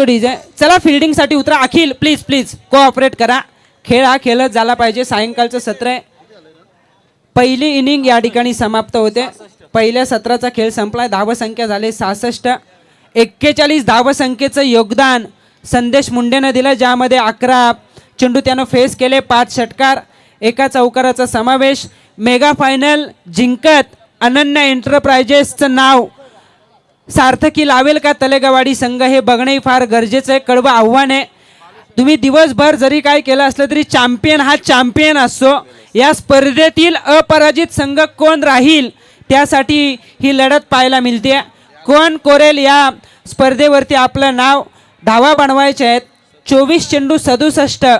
DJ. चला फिल्डिंगसाठी उतरा. अखिल प्लीज कोऑपरेट करा. खेळ हा खेळत झाला पाहिजे. सायंकाळचं सत्र आहे. पहिली इनिंग या ठिकाणी समाप्त होते. पहिल्या सत्राचा खेळ संपलाय. धावसंख्या झाले 66. 41 धावसंख्येचं योगदान संदेश मुंडेनं दिलं, ज्यामध्ये 11 चेंडू त्यानं फेस केले, 5 षटकार, 1 चौकाराचा समावेश. मेगा फायनल जिंकत अनन्या एंटरप्राइजेसचं नाव सार्थकी लावेल का तलेगावाडी संघ हे बघणंही फार गरजेचं आहे. कडवं आव्हान आहे. तुम्ही दिवसभर जरी काय केलं असलं तरी चॅम्पियन हा चॅम्पियन असतो. या स्पर्धेतील अपराजित संघ कोण राहील त्यासाठी ही लढत पाहायला मिळते. कोण कोरेल या स्पर्धेवरती आपलं नाव. धावा बनवायचे आहेत 24 चेंडू 67,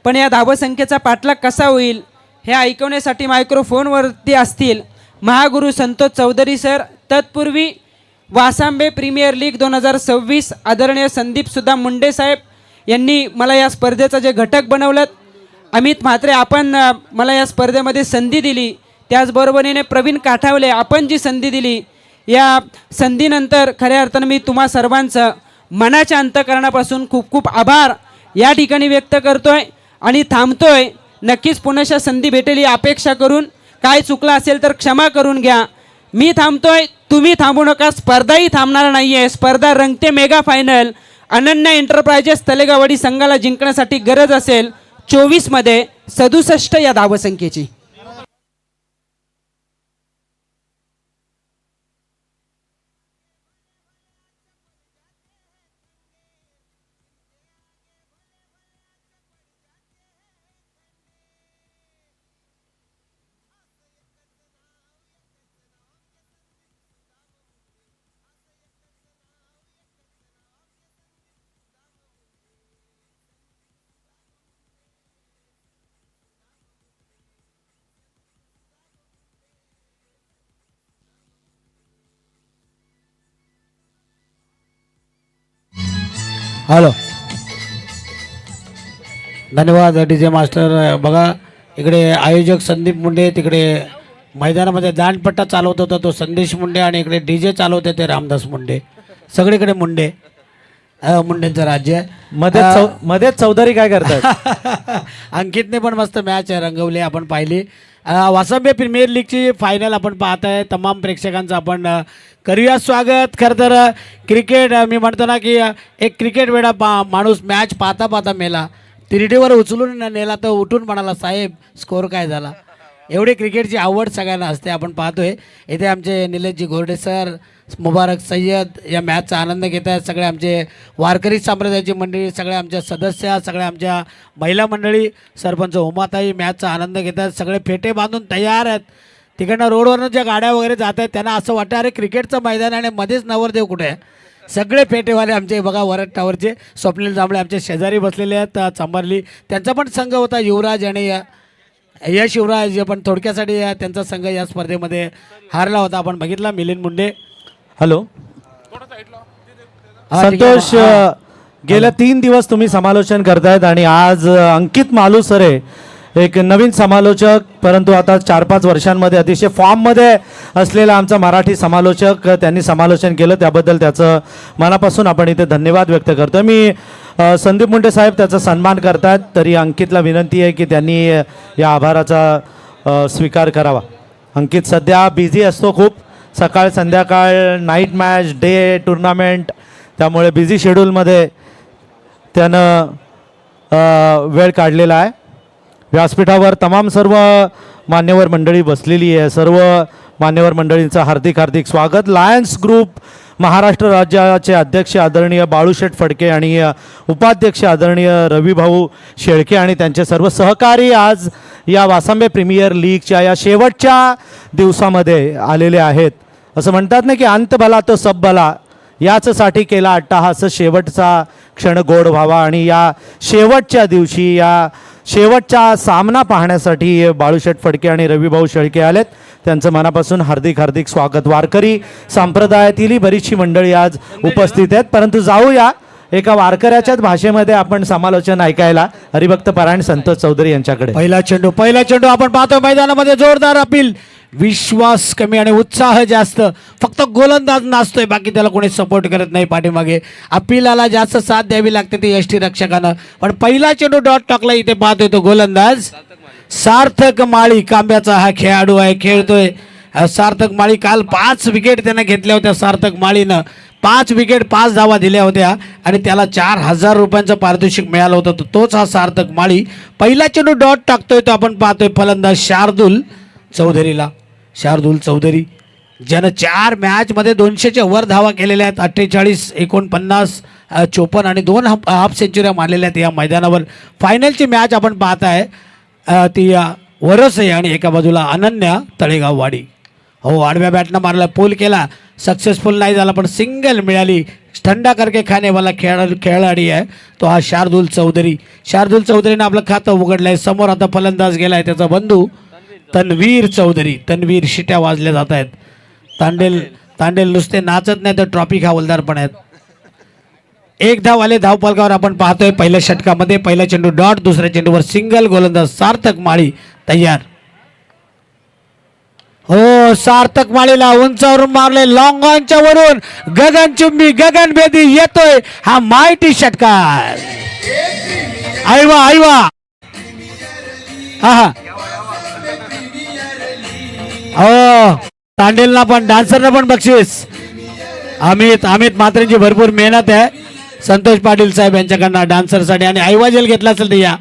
पण या धावसंख्येचा पाठलाग कसा होईल हे ऐकवण्यासाठी मायक्रोफोनवरती असतील महागुरु संतोष चौधरी सर. तत्पूर्वी वासांबे प्रीमियर लीग 2026 आदरणीय संदीप सुद्धा मुंडे साहेब यांनी मला या स्पर्धेचं जे घटक बनवलं. अमित म्हात्रे आपण मला या स्पर्धेमध्ये संधी दिली, त्याचबरोबरीने प्रवीण काठावले आपण जी संधी दिली, या संधीनंतर खऱ्या अर्थानं मी तुम्हा सर्वांचं मनाच्या अंतःकरणापासून खूप खूप आभार या ठिकाणी व्यक्त करतोय आणि थांबतोय. नक्कीच पुन्हा संधी भेटेल ही अपेक्षा करून. काय चुकलं असेल तर क्षमा करून घ्या. मी थांबतोय, तुम्ही थांबू नका. स्पर्धाही थांबणार नाहीये. स्पर्धा रंगते. मेगा फायनल अनन्या एंटरप्राइजेस तलेगावडी संघाला जिंकण्यासाठी गरज असेल 24 मध्ये 67 या धावसंख्येची. हॅलो धन्यवाद डीजे मास्टर. बघा इकडे आयोजक संदीप मुंडे, तिकडे मैदानामध्ये दांडपट्टा चालवत होता तो संदेश मुंडे आणि इकडे डीजे चालवते ते रामदास मुंडे. सगळीकडे मुंडे, मुंडेंचं राज्य आहे. मध्ये चौधरी काय करतात? अंकितने पण मस्त मॅच रंगवली, आपण पाहिली. वासंबे प्रीमियर लीगची फायनल आपण पाहत आहे. तमाम प्रेक्षकांचं आपण करूया स्वागत. खरं तर क्रिकेट मी म्हणतो ना की एक क्रिकेट वेळा माणूस मॅच पाहता पाहता मेला, तिरडीवर उचलून नेला तर उठून म्हणाला साहेब स्कोर काय झाला. एवढी क्रिकेटची आवड सगळ्यांना असते. आपण पाहतोय इथे आमचे निलेशजी घोरडे सर, मुबारक सय्यद या मॅचचा आनंद घेत आहेत. सगळे आमचे वारकरी संप्रदायाची मंडळी, सगळे आमच्या सदस्य, सगळ्या आमच्या महिला मंडळी, सरपंच उमाताई मॅचचा आनंद घेत आहेत. सगळे फेटे बांधून तयार आहेत. तिकडनं रोडवरनं ज्या गाड्या वगैरे जात आहेत त्यांना असं वाटतं अरे क्रिकेटचं मैदान आणि मध्येच नवरदेव कुठे आहे. सगळे फेटेवाले आमचे बघा वरद टावरचे स्वप्नील जांभळे आमचे शेजारी बसलेले आहेत. चांभारली त्यांचा पण संघ होता युवराज आणि यश युवराज, पण थोडक्यासाठी त्यांचा संघ या स्पर्धेमध्ये हारला होता. आपण बघितला मिलिंद मुंडे. हॅलो हा, ठीक आहे. संतोष, गेल्या 3 दिवस तुम्ही समालोचन करतायत आणि आज अंकित मालुसरे एक नवीन समालोचक, परंतु आता 4-5 वर्षांमध्ये अतिशय फॉर्ममध्ये असलेला आमचा मराठी समालोचक, त्यांनी समालोचन केलं त्याबद्दल त्याचं मनापासून आपण इथे धन्यवाद व्यक्त करतो. मी संदीप मुंडे साहेब त्याचा सन्मान करतात, तरी अंकितला विनंती आहे की त्यांनी या आभाराचा स्वीकार करावा. अंकित सध्या बिझी असतो खूप, सकाळ संध्याकाळ नाईट मॅच, डे टुर्नामेंट, त्यामुळे बिझी शेड्यूलमध्ये त्यानं वेळ काढलेला आहे. व्यासपीठावर तमाम सर्व मान्यवर मंडळी बसलेली आहे. सर्व मान्यवर मंडळींचं हार्दिक हार्दिक स्वागत. लायन्स ग्रुप महाराष्ट्र राज्याचे अध्यक्ष आदरणीय बाळूशेठ फडके आणि उपाध्यक्ष आदरणीय रविभाऊ शेळके आणि त्यांचे सर्व सहकारी आज या वासंबे प्रीमियर लीगच्या या शेवटच्या दिवसामध्ये आलेले आहेत. असं म्हणतात ना की अंत भला तो सब भला, याचसाठी केला अट्टाहास, शेवटचा क्षण गोड व्हावा. आणि या शेवटच्या दिवशी या शेवटचा सामना पाहण्यासाठी बाळूशेठ फडके आणि रविभाऊ शेळके आलेत. त्यांचं मनापासून हार्दिक हार्दिक स्वागत. वारकरी संप्रदायातीलही बरीचशी मंडळी आज उपस्थित आहेत. परंतु जाऊया एका वारकऱ्याच्याच भाषेमध्ये आपण समालोचन ऐकायला हरिभक्त परायण संतोष चौधरी यांच्याकडे. पहिला चेंडू आपण पाहतो मैदानामध्ये जोरदार अपील. विश्वास कमी आणि उत्साह जास्त. फक्त गोलंदाज नाचतोय, बाकी त्याला कोणी सपोर्ट करत नाही पाठीमागे. अपीलाला जास्त साथ द्यावी लागते ती यष्टी रक्षकानं. पण पहिला चेंडू डॉट टाकला. इथे पाहतोय तो गोलंदाज सार्थक माळी, कांब्याचा हा खेळाडू आहे, खेळतोय. सार्थक माळी काल 5 विकेट त्यानं घेतल्या होत्या. सार्थक माळीनं 5 विकेट 5 धावा दिल्या होत्या आणि त्याला 4,000 रुपयांचं पारितोषिक मिळालं होतं. तोच हा सार्थक माळी. पहिला चेंडू डॉट टाकतोय तो आपण पाहतोय फलंदाज शार्दूल चौधरीला. शार्दूल चौधरी ज्यानं 4 मॅचमध्ये 200च्या वर धावा केलेल्या आहेत. 48, 49, 54 आणि 2 हाफ सेंचुऱ्या मारलेल्या आहेत या मैदानावर. फायनलची मॅच आपण पाहत आहे ती वरसई आणि एका बाजूला अनन्या तळेगाववाडी. हो, आडव्या बॅटनं मारला, पोल केला, सक्सेसफुल नाही झाला पण सिंगल मिळाली. ठंडा करके खानेवाला खेळाडी आहे तो हा शार्दूल चौधरी. शार्दूल चौधरीनं आपलं खातं उघडलं आहे. समोर आता फलंदाज गेला आहे त्याचा बंधू तन्वीर चौधरी. तन्वीर, शिट्या वाजल्या जात आहेत. तांडेल नुसते नाचत नाही तर ट्रॉफी हवालदार पण आहेत. 1 धाव आले धावफलकावर आपण पाहतोय पहिल्या षटकामध्ये. पहिला चेंडू डॉट, दुसऱ्या चेंडूवर सिंगल. गोलंदाज सार्थक माळी तयार. हो, सार्थक माळीला उंचावरून मारले, लॉंग ऑनच्या वरून गगनचुंबी गगनभेदी येतोय हा मायटी षटकार. आयवा हा हो, तांडेलना पण, डान्सरना पण बक्षीस. अमित मात्रेंची भरपूर मेहनत आहे. संतोष पाटील साहेब यांच्याकडनं डान्सरसाठी आणि ऐवाजेल घेतला असेल तर या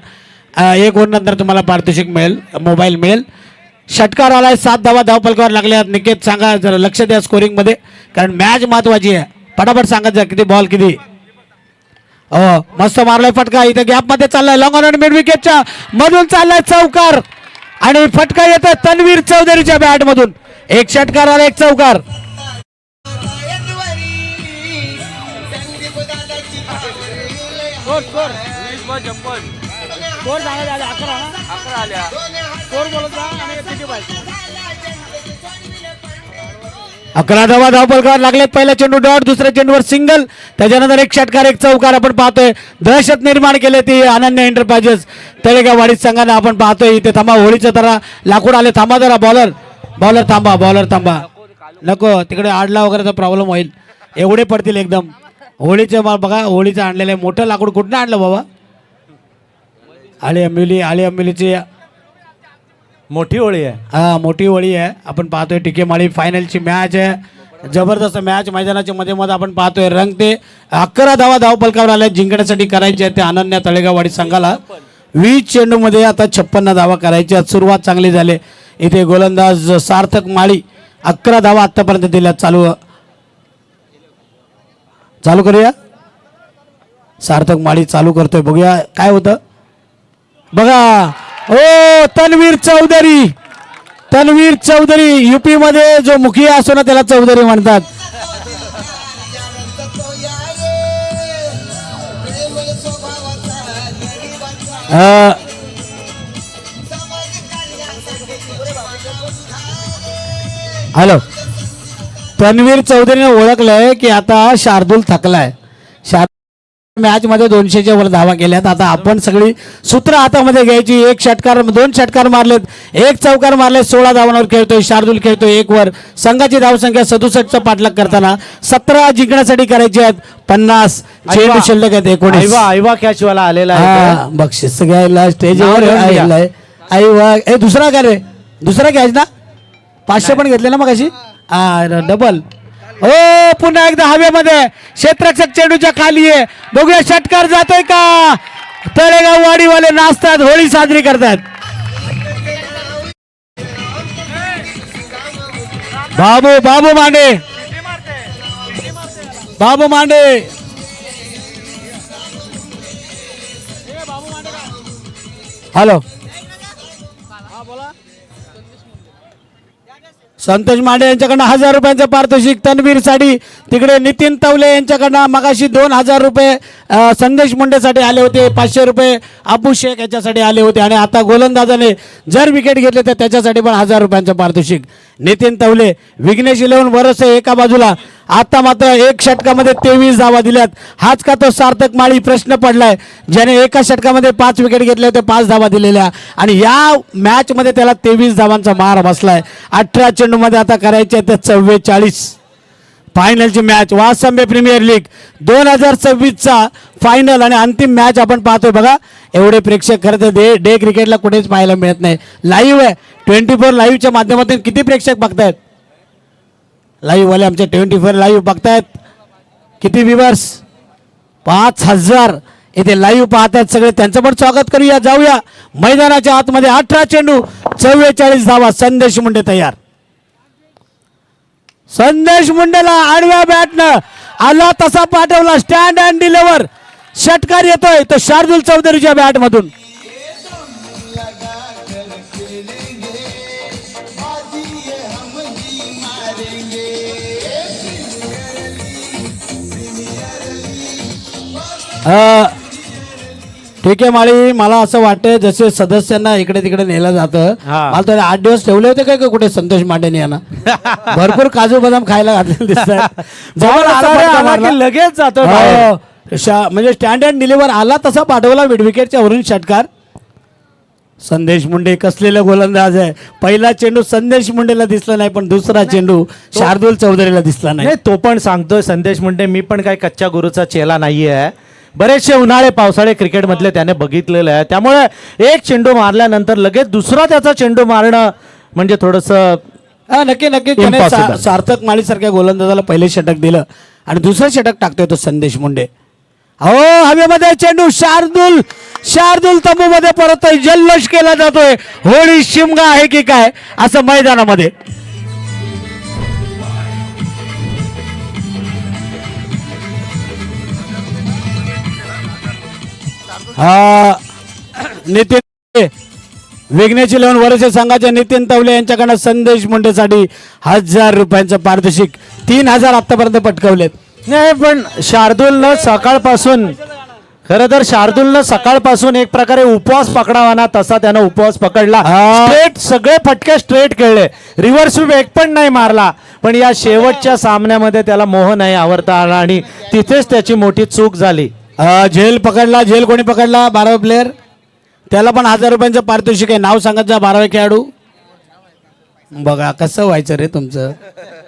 1 ओव्हर नंतर तुम्हाला पारितोषिक मिळेल, मोबाईल मिळेल. षटकार आलाय. 7 धावा धावफलकावर लागल्या. निकेत सांगा जरा लक्ष द्या स्कोरिंगमध्ये, कारण मॅच महत्वाची आहे. पटापट सांगत जा किती बॉल किती. हो, मस्त मारलाय फटका. इथे गॅपमध्ये चाललाय, लॉंग ऑन आणि मिड विकेटच्या मधून चाललाय चौकार आणि फटका येतोय तन्वीर चौधरीच्या बॅट मधून. 1 षटकार आला, 1 चौकार. अकरा धावा धावफलकावर लागले. पहिला चेंडू डॉट, दुसऱ्या चेंडूवर सिंगल, त्याच्यानंतर 1 षटकार 1 चौकार. आपण पाहतोय दहशत निर्माण केले ती अनन्या एंटरप्राइजेस तळेगाववाडी संघाने. आपण पाहतोय इथे थांबा, होळीचं जरा लाकूड आले, थांबा जरा. बॉलर थांबा. नको, तिकडे आडला वगैरेचा प्रॉब्लेम होईल. एवढे पडतील एकदम. होळीचे बघा, होळीचं आणलेलं आहे मोठं लाकूड. कुठनं आणलं बाबा? आळी अंबिलीची मोठी होळी आहे. हा मोठी वळी आहे. आपण पाहतोय टिकेमाळी फायनलची मॅच आहे. जबरदस्त मॅच मैदानाच्या मध्ये मध्ये आपण पाहतोय. रंगते 11 धावा धावपलकावर आल्या जिंकण्यासाठी करायचे आहेत ते अनन्या तळेगाववाडी संघाला. 20 चेंडूमध्ये आता 56 धावा करायच्या आहेत. सुरुवात चांगली झाली. इथे गोलंदाज सार्थक माळी 11 धावा आतापर्यंत दिल्या. चालू करूया. सार्थक माळी चालू करतोय. बघूया काय होतं. बघा ओ तन्वीर चौधरी युपी मध्ये जो मुखिया असतो ना त्याला चौधरी म्हणतात. हॅलो तन्वीर चौधरीने ओळखलंय की आता शार्दूल थकलाय. मॅच मध्ये 200च्या वर धावा केल्यात. आता आपण सगळी सूत्र हातामध्ये घ्यायची. 2 षटकार मारलेत, 1 चौकार मारले. 16 धावांवर खेळतोय शार्दूल. खेळतोय 1 वर. संघाची धावसंख्या 67चा पाठलाग करताना 17 जिंकण्यासाठी करायचे आहेत. 50 चेंडू शिल्लक आहेत. 19 आयवा कॅच वाला आलेला आहे. बक्षीस घ्यायला स्टेजवर आलेलाय. आईवा ए दुसरा काय रे. दुसरा कॅच ना. 500 पण घेतले ना मग अशी डबल. ओ पुन्हा एकदा हवेमध्ये क्षेत्ररक्षक चेंडूच्या खाली आहे. बघूया षटकार जातोय का. तळेगाव वाडीवाले नाचतात, होळी साजरी करतात. बाबू मांडे हॅलो संतोष मांडे यांच्याकडनं 1000 रुपयांचं पारितोषिक. तन्वीर साठी तिकडे नितीन तवले यांच्याकडनं मगाशी 2000 रुपये संदेश मुंडेसाठी आले होते. 500 रुपये अबू शेख याच्यासाठी आले होते. आणि आता गोलंदाजाने जर विकेट घेतले तर त्याच्यासाठी पण 1000 रुपयांचं पारितोषिक. नितीन तवले विघ्नेश 11 वर्ष एका बाजूला. आता मात्र 1 षटकामध्ये 23 धावा दिल्यात. हाच का तो सार्थक माळी प्रश्न पडलाय ज्याने एका षटकामध्ये 5 विकेट घेतले होते, 5 धावा दिलेल्या. आणि या मॅच मध्ये त्याला 23 धावांचा मार बसलाय. 18 चेंडूमध्ये आता करायचे आहेत 44. फायनलची मॅच वासंबे प्रीमियर लीग 2026चा फायनल आणि अंतिम मॅच आपण पाहतोय. बघा एवढे प्रेक्षक खरं तर डे क्रिकेटला कुठेच पाहायला मिळत नाही. लाईव्ह आहे 24 लाईव्हच्या माध्यमातून. किती प्रेक्षक बघतायत लाईव्ह वाले आमचे 24 लाईव्ह बघतायत. किती व्ह्यूअर्स 5000 इथे लाईव्ह पाहतायत सगळे. त्यांचं पण स्वागत करूया. जाऊया मैदानाच्या आतमध्ये. 18 चेंडू 44 धावा. संदेश मुंडे तयार. संदेश मुंडेला आडव्या बॅटनं आला तसा पाठवला. स्टँड अँड डिलिव्हर षटकार येतोय तो शार्दूल चौधरीच्या बॅट मधून. ठीक आहे माळी. मला असं वाटतं जसे सदस्यांना इकडे तिकडे नेलं जातं. मला तर 8 दिवस ठेवले होते काय कुठे संतोष मांडेने यांना. भरपूर काजू बदाम खायला घातलेले दिसतात. लगेच जातो. म्हणजे स्टँड अँड डिलिव्हर आला तसा पाठवला विकेटच्या वरून षटकार. संदेश मुंडे कसलेला गोलंदाज आहे. पहिला चेंडू संदेश मुंडेला दिसला नाही पण दुसरा चेंडू शार्दूल चौधरीला दिसला नाही. तो पण सांगतोय संदेश मुंडे मी पण काय कच्च्या गुरुचा चेला नाहीये. बरेचसे उन्हाळे पावसाळे क्रिकेट मधले त्याने बघितलेलं आहे. त्यामुळे 1 चेंडू मारल्यानंतर लगेच दुसरा त्याचा चेंडू मारणं म्हणजे थोडंसं नक्की त्याने सार्थक माळी सारख्या गोलंदाजाला पहिले षटक दिलं आणि दुसरं षटक टाकतोय तो संदेश मुंडे. हो हवेमध्ये चेंडू शार्दूल तंबूमध्ये परतोय. जल्लोष केला जातोय. होळी शिमगा आहे की काय असं मैदानामध्ये. नितीन विघ्नेश 11 वर्ष संघाच्या नितीन तवले यांच्याकडनं संदेश मुंडेसाठी 1000 रुपयांचं पारितोषिक. 3000 आतापर्यंत पटकवलेत. नाही पण शार्दूलनं सकाळपासून एक प्रकारे उपवास पकडावा ना तसा त्यानं उपवास पकडला. स्ट्रेट सगळे फटके स्ट्रेट खेळले. रिव्हर्स स्वीप एक पण नाही मारला. पण या शेवटच्या सामन्यामध्ये त्याला मोह नाही आवरता आला आणि तिथेच त्याची मोठी चूक झाली. झेल कोणी पकडला 12वा प्लेअर. त्याला पण 1000 रुपयांचं पारितोषिक आहे. नाव सांगत जा 12वे खेळाडू. बघा कसं व्हायचं रे तुमचं.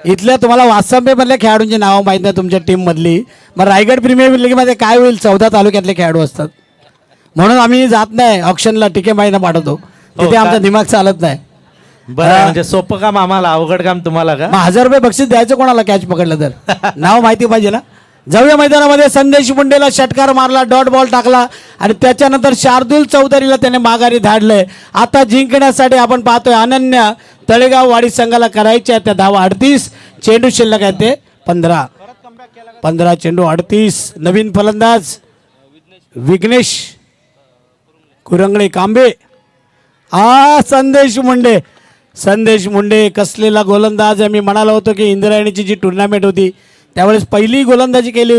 इथल्या तुम्हाला वासंबे मधल्या खेळाडूंची नावं माहित नाही तुमच्या टीम मधली. मग रायगड प्रीमियर लीग मध्ये काय होईल. 14 तालुक्यातले खेळाडू असतात म्हणून आम्ही जात नाही ऑप्शनला. टिके माहिती पाठवतो तिथे आमचा दिमाग चालत नाही. बरं म्हणजे सोपं काम आम्हाला, अवघड काम तुम्हाला का? मग 1000 रुपये बक्षीस द्यायचं कोणाला कॅच पकडलं तर? नाव माहिती पाहिजे ना. जाऊया मैदानामध्ये. संदेश मुंडेला षटकार मारला, डॉट बॉल टाकला आणि त्याच्यानंतर शार्दूल चौधरीला त्याने माघारी धाडलंय. आता जिंकण्यासाठी आपण पाहतोय अनन्या तळेगाव वाडी संघाला करायच्या त्या धावा 38. चेंडू शिल्लक आहे ते 15 चेंडू 38. नवीन फलंदाज विघ्नेश कुरंगळे कांबे. संदेश मुंडे कसलेला गोलंदाज आहे. मी म्हणालो होतो की इंद्रायणीची जी टुर्नामेंट होती त्यावेळेस पहिली गोलंदाजी केली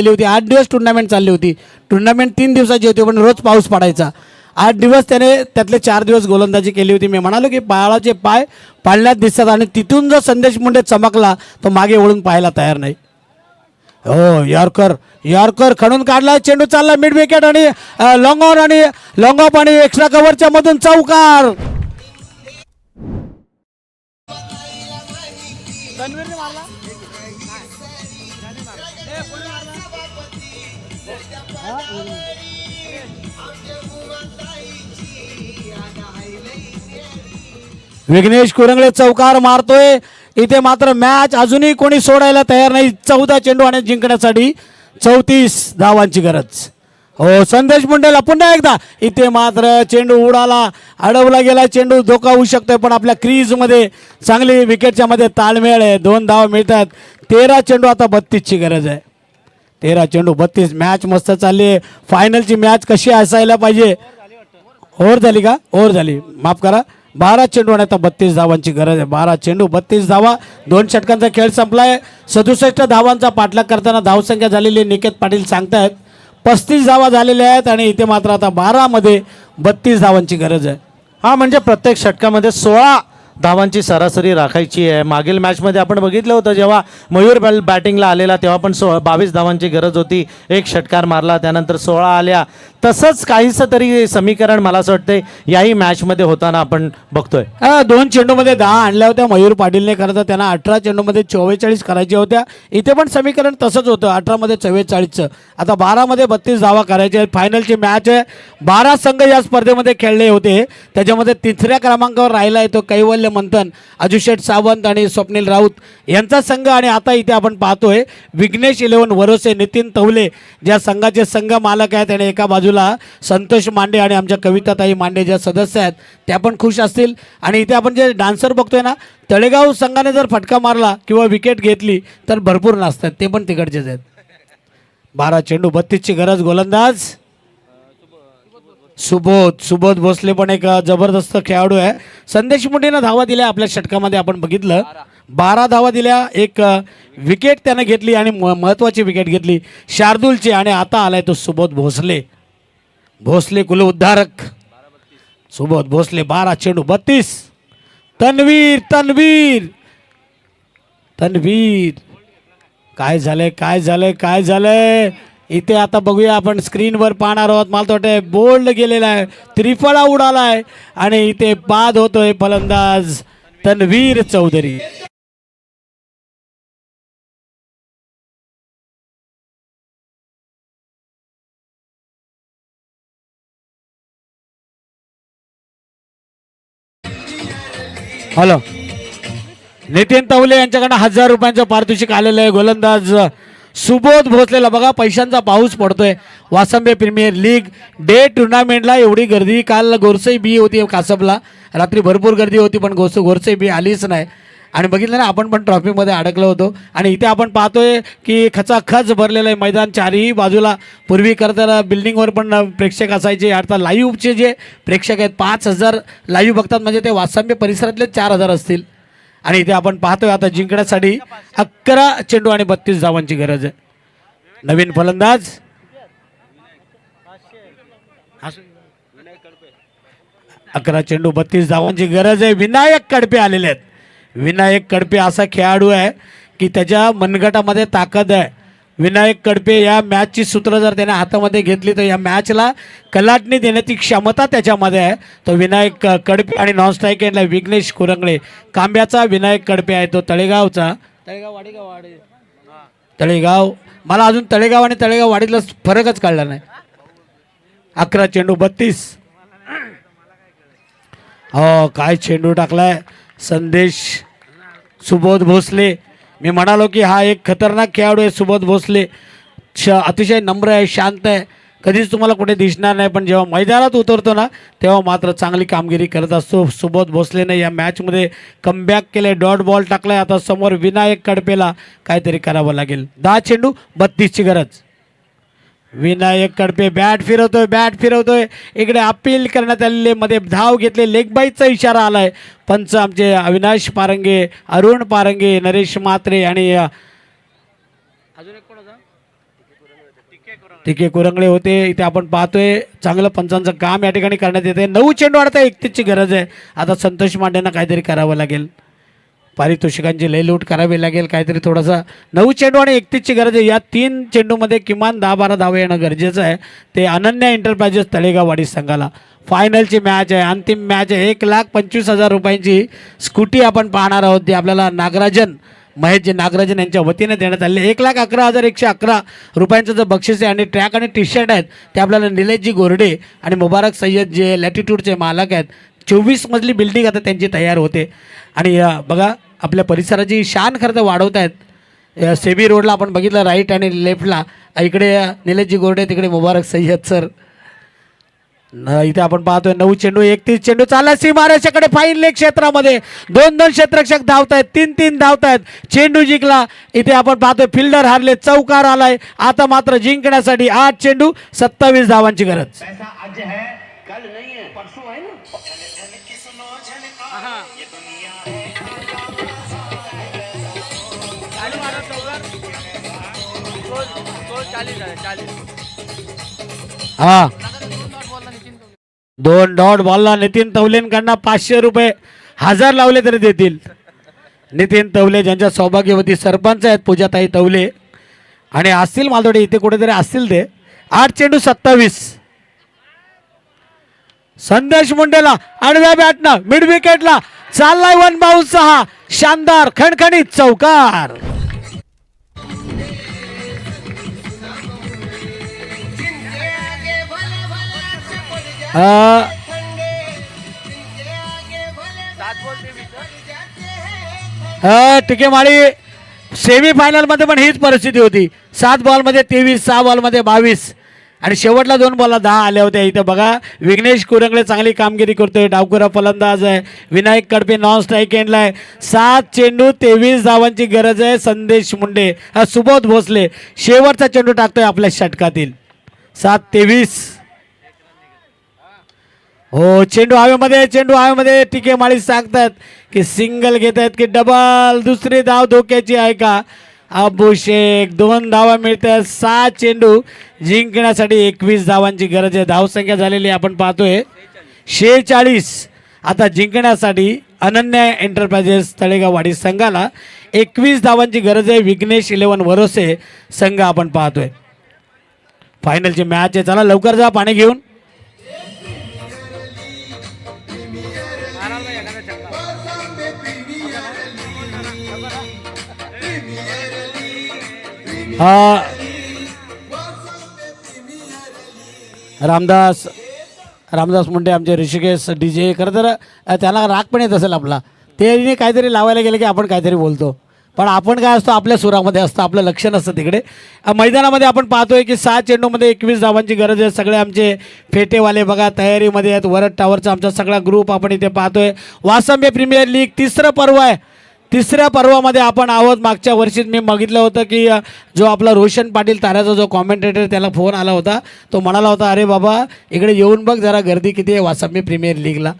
होती 8 दिवस टुर्नामेंट चालली होती. टुर्नामेंट 3 दिवसाची होती पण रोज पाऊस पडायचा. 8 दिवस त्याने त्यातले 4 दिवस गोलंदाजी केली होती. मी म्हणालो की पायाचे पाय पाळण्यात दिसतात आणि तिथून जर संदेश मुंडे चमकला तो मागे वळून पाहायला तयार नाही. हो, यॉर्कर खणून काढला. चेंडू चालला मिड विकेट आणि लॉंग ऑफ आणि एक्स्ट्रा कव्हरच्या मधून चौकार. विघ्नेश कुरंगळे चौकार मारतोय. इथे मात्र मॅच अजूनही कोणी सोडायला तयार नाही. 14 चेंडू आणि जिंकण्यासाठी 34 धावांची गरज. हो, संदेश मुंडेला पुन्हा एकदा. इथे मात्र चेंडू उडाला, अडवला गेला. चेंडू धोका होऊ शकतोय पण आपल्या क्रीजमध्ये चांगली विकेटच्या मध्ये ताळमेळ आहे. 2 धावा मिळतात. 13 चेंडू आता 32ची गरज आहे. 13 चेंडू 32. मॅच मस्त चालली आहे. फायनलची मॅच कशी असायला पाहिजे. ओव्हर झाली का? ओव्हर झाली, माफ करा. 12 चेंडू आणि आता 32 धावांची गरज आहे. 12 चेंडू 32 धावा. 2 षटकांचा खेळ संपलाय. 67 धावांचा पाठलाग करताना धावसंख्या झालेली निकेत पाटील सांगतायत 35 धावा झालेल्या आहेत आणि इथे मात्र आता 12 मध्ये 32 धावांची गरज आहे. हा म्हणजे प्रत्येक षटकामध्ये 16 धावांची सरासरी राखायची आहे. मागील मॅचमध्ये आपण बघितलं होतं जेव्हा मयूर बॅटिंगला आलेला तेव्हा पण 22 धावांची गरज होती. एक षटकार मारला, त्यानंतर 16 आल्या. तसंच काहीसं तरी समीकरण मला असं वाटतंय याही मॅचमध्ये होताना आपण बघतोय. 2 चेंडूमध्ये 10 आणल्या होत्या मयूर पाटीलने. खरं तर त्यांना 18 चेंडूमध्ये 44 करायच्या होत्या. इथे पण समीकरण तसंच होतं, 18 मध्ये 44चं. आता 12 मध्ये 32 धावा करायच्या आहेत. फायनलची मॅच आहे. 12 संघ या स्पर्धेमध्ये खेळले होते. त्याच्यामध्ये 3ऱ्या क्रमांकावर राहिला येतो कैवल्य मंथन, अजुशेठ सावंत आणि स्वप्नील राऊत यांचा संघ. आणि आता इथे आपण पाहतोय विघ्नेश 11 वरोसे, नितीन तवले ज्या संघाचे संघ मालक आहेत आणि एका बाजूला संतोष मांडे आणि आमच्या कविताताई मांडे ज्या सदस्य आहेत त्या पण खुश असतील. आणि इथे आपण जे डान्सर बघतोय ना, तळेगाव संघाने जर फटका मारला किंवा विकेट घेतली तर भरपूर नाचतात, ते पण तिकडचेच आहेत. 12 चेंडू 32ची गरज. गोलंदाज सुबोध भोसले पण एक जबरदस्त खेळाडू आहे. संदेश मुंडेनं धावा दिल्या आपल्या षटकामध्ये आपण बघितलं. 12 धावा दिल्या. एक विकेट त्यानं घेतली आणि महत्त्वाची विकेट घेतली शार्दूलची. आणि आता आलाय तो सुबोध भोसले कुल उद्धारक. सुबोध भोसले 12 चेंडू 32. तन्वीर काय झालंय इथे आता बघूया. आपण स्क्रीनवर पाहणार आहोत. मला तर वाटतंय बोल्ड गेलेला आहे, त्रिफळा उडालाय आणि इथे बाद होतोय फलंदाज तन्वीर चौधरी. हॅलो, नितीन तवले यांच्याकडे 1000 रुपयांचं पारितोषिक आलेलं आहे. गोलंदाज सुबोध भोसलेला बघा पैशांचा पाऊस पडतोय. वासंबे प्रीमियर लीग डे टुर्नामेंटला एवढी गर्दी. काल गोरसई बी होती कासपला, रात्री भरपूर गर्दी होती पण गोरसई बी आलीच नाही. आणि बघितलं ना, आपण पण ट्रॉफीमध्ये अडकलो होतो. आणि इथे आपण पाहतोय की खचाखच भरलेलं आहे मैदान चारही बाजूला. पूर्वी करताना बिल्डिंगवर पण प्रेक्षक असायचे, आता लाईव्हचे जे प्रेक्षक आहेत 5000 लाईव्ह बघतात, म्हणजे ते वासंबे परिसरातले 4000 असतील. आणि इथे आपण पाहतोय आता जिंकण्यासाठी 11 चेंडू आणि 32 धावांची गरज आहे. नवीन फलंदाज 11 चेंडू 32 धावांची गरज आहे. विनायक कडपे आलेले आहेत. विनायक कडपे असा खेळाडू आहे की त्याच्या मनगटामध्ये ताकद आहे. विनायक कडपे या मॅचची सूत्र जर त्याने हातामध्ये घेतली तर या मॅचला कलाटणी देण्याची क्षमता त्याच्यामध्ये आहे. तो विनायक कडपे. आणि नॉन स्ट्राईक एंडला विघ्नेश कुरंगळे. कांब्याचा विनायक कडपे आहे तो तळेगावचा. तळेगाव मला अजून तळेगाव आणि तळेगाव वाडीतला फरकच कळला नाही. 11 चेंडू 32. हो काय चेंडू टाकलाय संदेश सुबोध भोसले. मी म्हणालो की हा एक खतरनाक खेळाडू आहे सुबोध भोसले. अतिशय नम्र आहे, शांत आहे, कधीच तुम्हाला कुठे दिसणार नाही, पण जेव्हा मैदानात उतरतो ना तेव्हा मात्र चांगली कामगिरी करत असतो. सुबोध भोसलेने या मॅचमध्ये कमबॅक केले, डॉट बॉल टाकलाय. आता समोर विनायक कडपेला काहीतरी करावं लागेल. 10 चेंडू 32ची गरज. विनायक कडपे बॅट फिरवतोय. इकडे अपील करण्यात आलेले, मध्ये धाव घेतले, लेग बाईचा इशारा आलाय. पंच आमचे अविनाश पारंगे, अरुण पारंगे, नरेश म्हात्रे आणि अजून एक कोण होता, टिके कुरंगळे होते. इथे आपण पाहतोय चांगलं पंचांचं काम या ठिकाणी करण्यात येते. 9 चेंडू आता 31ची गरज आहे. आता संतोष मांडेंना काहीतरी करावं लागेल, पारितोषिकांची लयलूट करावी लागेल काहीतरी थोडासा. 9 चेंडू आणि 31ची गरज आहे. या 3 चेंडूमध्ये किमान 10-12 धावे येणं गरजेचं आहे. ते अनन्या एंटरप्राइजेस तळेगाववाडी संघाला. फायनलची मॅच आहे, अंतिम मॅच आहे. 1,25,000 रुपयांची स्कूटी आपण पाहणार आहोत. ती आपल्याला नागराजन महेशजी नागराजन यांच्या वतीने देण्यात आले. 1,11,111 रुपयांचं जे बक्षीस आहे आणि ट्रॅक आणि टी शर्ट आहेत ते आपल्याला निलेशजी गोरडे आणि मुबारक सय्यद जे लॅटिट्यूडचे मालक आहेत. 24 मजली बिल्डिंग आता त्यांची तयार होते. आणि बघा आपल्या परिसराची शान खरं तर वाढवत आहेत. सेबी रोडला आपण बघितलं राईट आणि लेफ्टला, इकडे निलेशजी गोरडे, तिकडे मुबारक सय्यद सर. इथे आपण पाहतोय 9 चेंडू 31 चेंडू चालला सीमारेषेकडे. फाईन लेग क्षेत्रामध्ये 2-2 क्षेत्ररक्षक धावत आहेत, 3-3 धावत आहेत. चेंडू जिंकला. इथे आपण पाहतोय फिल्डर हारले, चौकार आलाय. आता मात्र जिंकण्यासाठी 8 चेंडू 27 धावांची गरज. हा 2 डॉट बॉलला नितीन तवलेंकडनं 500 रुपये 1000 लावले तरी देतील. नितीन तवले ज्यांच्या सौभाग्यवती सरपंच आहेत पूजाताई तवले आणि असतील मालदोडे इथे कुठेतरी असतील ते. 8 चेंडू 27. संदेश मुंडेला आडव्या बॅटनं मिड विकेटला चाललाय 1 बाउन्स 6. शानदार खणखणीत चौकार. टिकेमाळी सेमी फायनल मध्ये पण हीच परिस्थिती होती. 7 बॉलमध्ये 23, 6 बॉलमध्ये 22 आणि शेवटला 2 बॉलला 10 आल्या होत्या. इथं बघा विघ्नेश कुरंगळे चांगली कामगिरी करतोय, डावखुरा फलंदाज आहे. विनायक कडपे नॉन स्ट्राईक एंडला आहे. 7 चेंडू 23 धावांची गरज आहे. संदेश मुंडे सुबोध भोसले शेवटचा चेंडू टाकतोय आपल्या षटकातील. 7-23. हो चेंडू हवेमध्ये टिके माळी सांगतात की सिंगल घेत आहेत की डबल. दुसरी धाव धोक्याची आहे का. अभिषेक 2 धावा मिळतात. 7 चेंडू जिंकण्यासाठी 21 धावांची गरज आहे. धावसंख्या झालेली आपण पाहतोय 46. आता जिंकण्यासाठी अनन्या एंटरप्राइजेस तळेगाववाडी संघाला 21 धावांची गरज आहे. विघ्नेश 11 वरोसे संघ आपण पाहतोय. फायनलची मॅच आहे. चला लवकर जा पाणी घेऊन. रामदास मुंडे आमचे ऋषिकेश DJ खरं तर त्याला राग पण येत असेल आपला. ते काहीतरी लावायला गेले की आपण काहीतरी बोलतो, पण आपण काय असतो आपल्या सुरामध्ये असतं, आपलं लक्ष नसतं तिकडे. मैदानामध्ये आपण पाहतोय की 7 चेंडूमध्ये 21 धावांची गरज आहे. सगळे आमचे फेटेवाले बघा तयारीमध्ये आहेत. वरद टावरचा आमचा सगळा ग्रुप आपण इथे पाहतोय. वासंबे प्रीमियर लीग 3रं पर्व आहे. 3ऱ्या पर्वामध्ये आपण आहोत. मागच्या वर्षीच मी बघितलं होतं की जो आपला रोशन पाटील ताऱ्याचा जो कॉमेंटेटर त्याला फोन आला होता. तो म्हणाला होता अरे बाबा इकडे येऊन बघ जरा गर्दी किती आहे वासंबे प्रीमियर लीगला.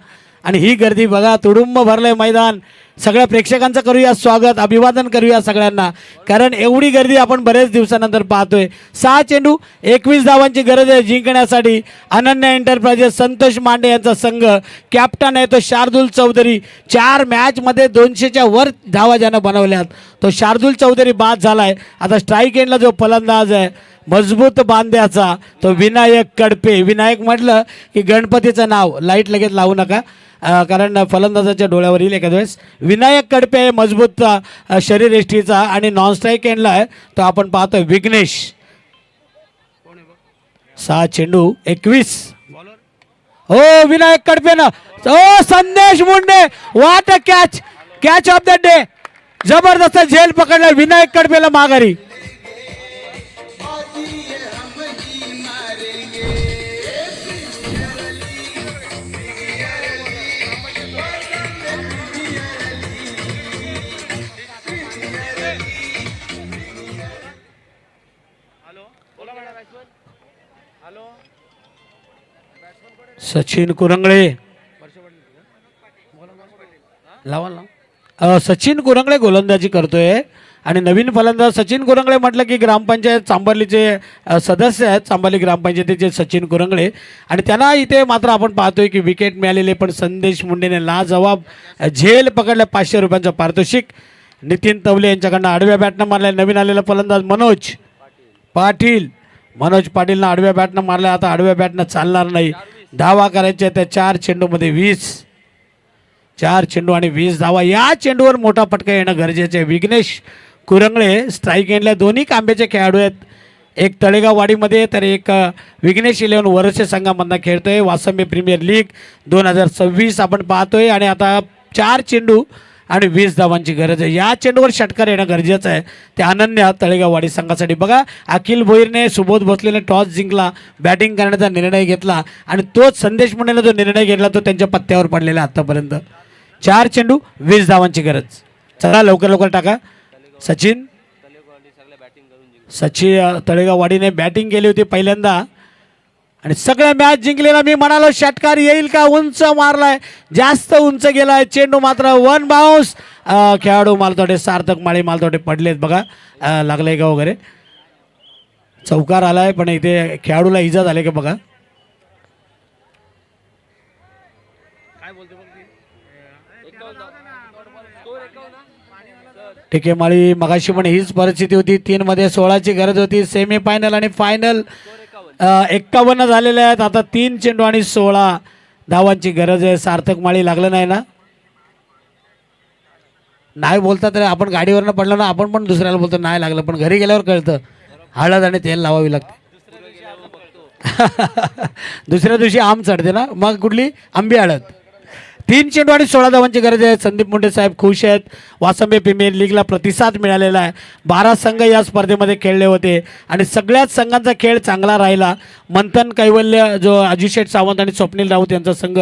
आणि ही गर्दी बघा तुडुंब भरलंय मैदान. सगळ्या प्रेक्षकांचं करूया स्वागत, अभिवादन करूया सगळ्यांना, कारण एवढी गर्दी आपण बरेच दिवसानंतर पाहतोय. 6 चेंडू 21 धावांची गरज आहे जिंकण्यासाठी. अनन्या एंटरप्राइजेस संतोष मांडे यांचा संघ. कॅप्टन आहे तो शार्दुल चौधरी. 4 मॅचमध्ये 200च्या वर धावा ज्यानं बनवल्यात तो शार्दुल चौधरी बाद झालाय. आता स्ट्राईक एंडला जो फलंदाज आहे मजबूत बांध्याचा तो विनायक कडपे. विनायक म्हटलं की गणपतीचं नाव लाईट लगेच लावू नका, कारण फलंदाजाच्या डोळ्यावर येईल एखाद्या वेळेस. विनायक कडपे मजबूत शरीरयष्टीचा आणि नॉन स्ट्राईक एंडला आहे तो आपण पाहतोय विघ्नेश. 6 चेंडू 21. हो विनायक कडपेनं ओ संदेश मुंडे वाट कॅच ऑफ द डे जबरदस्त झेल पकडला विनायक कडपेला माघारी. सचिन कुरंगळे सचिन कुरंगळे गोलंदाजी करतोय आणि नवीन फलंदाज सचिन कुरंगळे म्हटलं की ग्रामपंचायत चांबर्लीचे सदस्य आहेत चांबर्ली ग्रामपंचायतीचे सचिन कुरंगळे आणि त्यांना इथे मात्र आपण पाहतोय की विकेट मिळालेले पण संदेश मुंडेने लाजवाब झेल पकडल्या 500 रुपयांचं पारितोषिक. नितीन तवले यांच्याकडनं आडव्या बॅटनं मारल्या नवीन आलेला फलंदाज मनोज पाटीलनं आडव्या बॅटनं मारल्या. आता आडव्या बॅटनं चालणार नाही धावा करायच्या त्या 4 चेंडूमध्ये 20 4 चेंडू आणि 20 धावा. या चेंडूवर मोठा फटका येणं गरजेचं आहे. विघ्नेश कुरंगळे स्ट्राईक एंडला दोन्ही कांब्याचे खेळाडू आहेत. एक तळेगाव वाडीमध्ये तर एक विघ्नेश 11 वरसे संघामधनं खेळतोय. वासंबी प्रीमियर लीग 2026 आपण पाहतोय आणि आता 4 चेंडू आणि 20 धावांची गरज आहे. या चेंडूवर षटकार येणं गरजेचं आहे. ते अनन्या तळेगाव वाडी संघासाठी. बघा अखिल भोईरने सुबोध भोसलेने टॉस जिंकला बॅटिंग करण्याचा निर्णय घेतला आणि तोच संदेश मुंडेने जो निर्णय घेतला तो त्यांच्या पत्त्यावर पडलेला आतापर्यंत. 4 चेंडू 20 धावांची गरज. चला लवकर टाका. सचिन तळेगाव वाडीने बॅटिंग केली होती पहिल्यांदा आणि सगळ्या मॅच जिंकलेला मी म्हणालो षटकार येईल का. उंच मारलाय जास्त उंच गेलाय चेंडू मात्र 1 बाउन्स. खेळाडू मालतोटे सार्थक माळी मालतोटे पडलेत बघा लागलंय का वगैरे. चौकार आलाय पण इथे खेळाडूला इजा झाली का बघा. ठीक आहे माळी मगाशी पण हीच परिस्थिती होती. 3 मध्ये 16ची गरज होती. सेमीफायनल आणि फायनल 51 झालेले आहेत. आता 3 चेंडू आणि 16 धावांची गरज आहे. सार्थक माळी लागलं नाही ना. नाही बोलता तर आपण गाडीवरनं पडलो ना आपण पण दुसऱ्याला बोलतो नाही लागलं पण घरी गेल्यावर कळतं. हळद आणि तेल लावावी लागते. दुसऱ्या दिवशी आम चढते ना मग कुठली आंबी हळद. 3 चेंडू आणि 16 धावांची गरज आहे. संदीप मुंडे साहेब खुश आहेत. वासंबे प्रीमियर लीगला प्रतिसाद मिळालेला आहे. 12 संघ या स्पर्धेमध्ये खेळले होते आणि सगळ्याच संघांचा खेळ चांगला राहिला. मंथन कैवल्य जो अजिशेठ सावंत आणि स्वप्नील राऊत यांचा संघ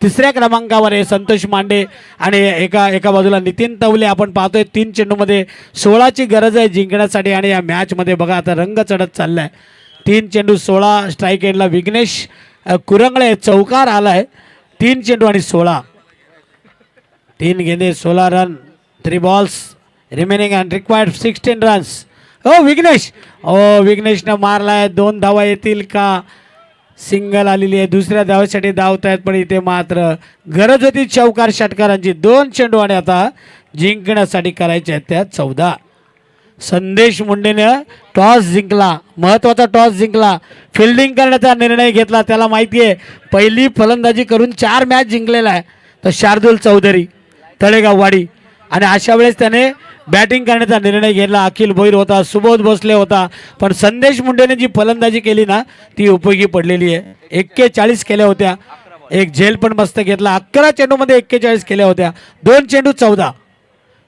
3ऱ्या क्रमांकावर आहे. संतोष मांडे आणि एका बाजूला नितीन तवले आपण पाहतोय. 3 चेंडूमध्ये 16ची गरज आहे जिंकण्यासाठी आणि या मॅचमध्ये बघा आता रंग चढत चाललाय. 3 चेंडू 16 स्ट्राईक एंडला विघ्नेश कुरंगळे चौकार आलाय. 3 चेंडू आणि 16 3 गेंदे 16 run 3 balls remaining and required 16 runs. विघ्नेशनं मारलाय. 2 धावा येतील का. सिंगल आलेली आहे. दुसऱ्या धावेसाठी धावत आहेत पण इथे मात्र गरज होती चौकार षटकारांची. 2 चेंडू आणि आता जिंकण्यासाठी करायचे आहेत त्या 14. संदेश मुंडेने टॉस जिंकला महत्त्वाचा टॉस जिंकला. फिल्डिंग करण्याचा निर्णय घेतला. त्याला माहिती आहे पहिली फलंदाजी करून 4 मॅच जिंकलेला आहे. तर शार्दुल चौधरी तळेगाव वाडी आणि अशा वेळेस त्याने बॅटिंग करण्याचा निर्णय घेतला. अखिल भोईर होता सुबोध भोसले होता पण संदेश मुंडेने जी फलंदाजी केली ना ती उपयोगी पडलेली आहे. 41 केल्या होत्या. एक झेल पण मस्त घेतला. 11 चेंडूमध्ये 41 केल्या होत्या. 2 चेंडू 14.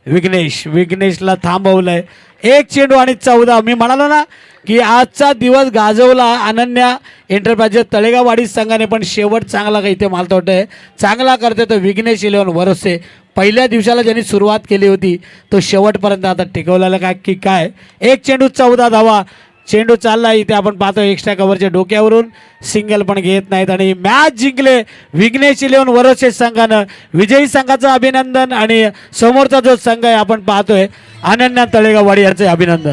विघ्नेशला थांबवलंय. 1 चेंडू आणि 14. मी म्हणालो ना की आजचा दिवस गाजवला अनन्या एंटरप्राइजेस तळेगाव वाडी संघाने पण शेवट चांगला का इथे मालतोट आहे चांगला करते तो विघ्नेश 11 वरसे. पहिल्या दिवसाला ज्यांनी सुरुवात केली होती तो शेवटपर्यंत आता टिकवलेला काय की काय. 1 चेंडू 14 धावा. चेंडू चालला इथे आपण पाहतो एक्स्ट्रा कव्हरच्या डोक्यावरून सिंगल पण घेत नाहीत आणि मॅच जिंकले विघ्नेश 11 वरसे संघानं. विजयी संघाचं अभिनंदन आणि समोरचा जो संघ आहे आपण पाहतोय अनन्या तळेगाव वाडी याचे अभिनंदन.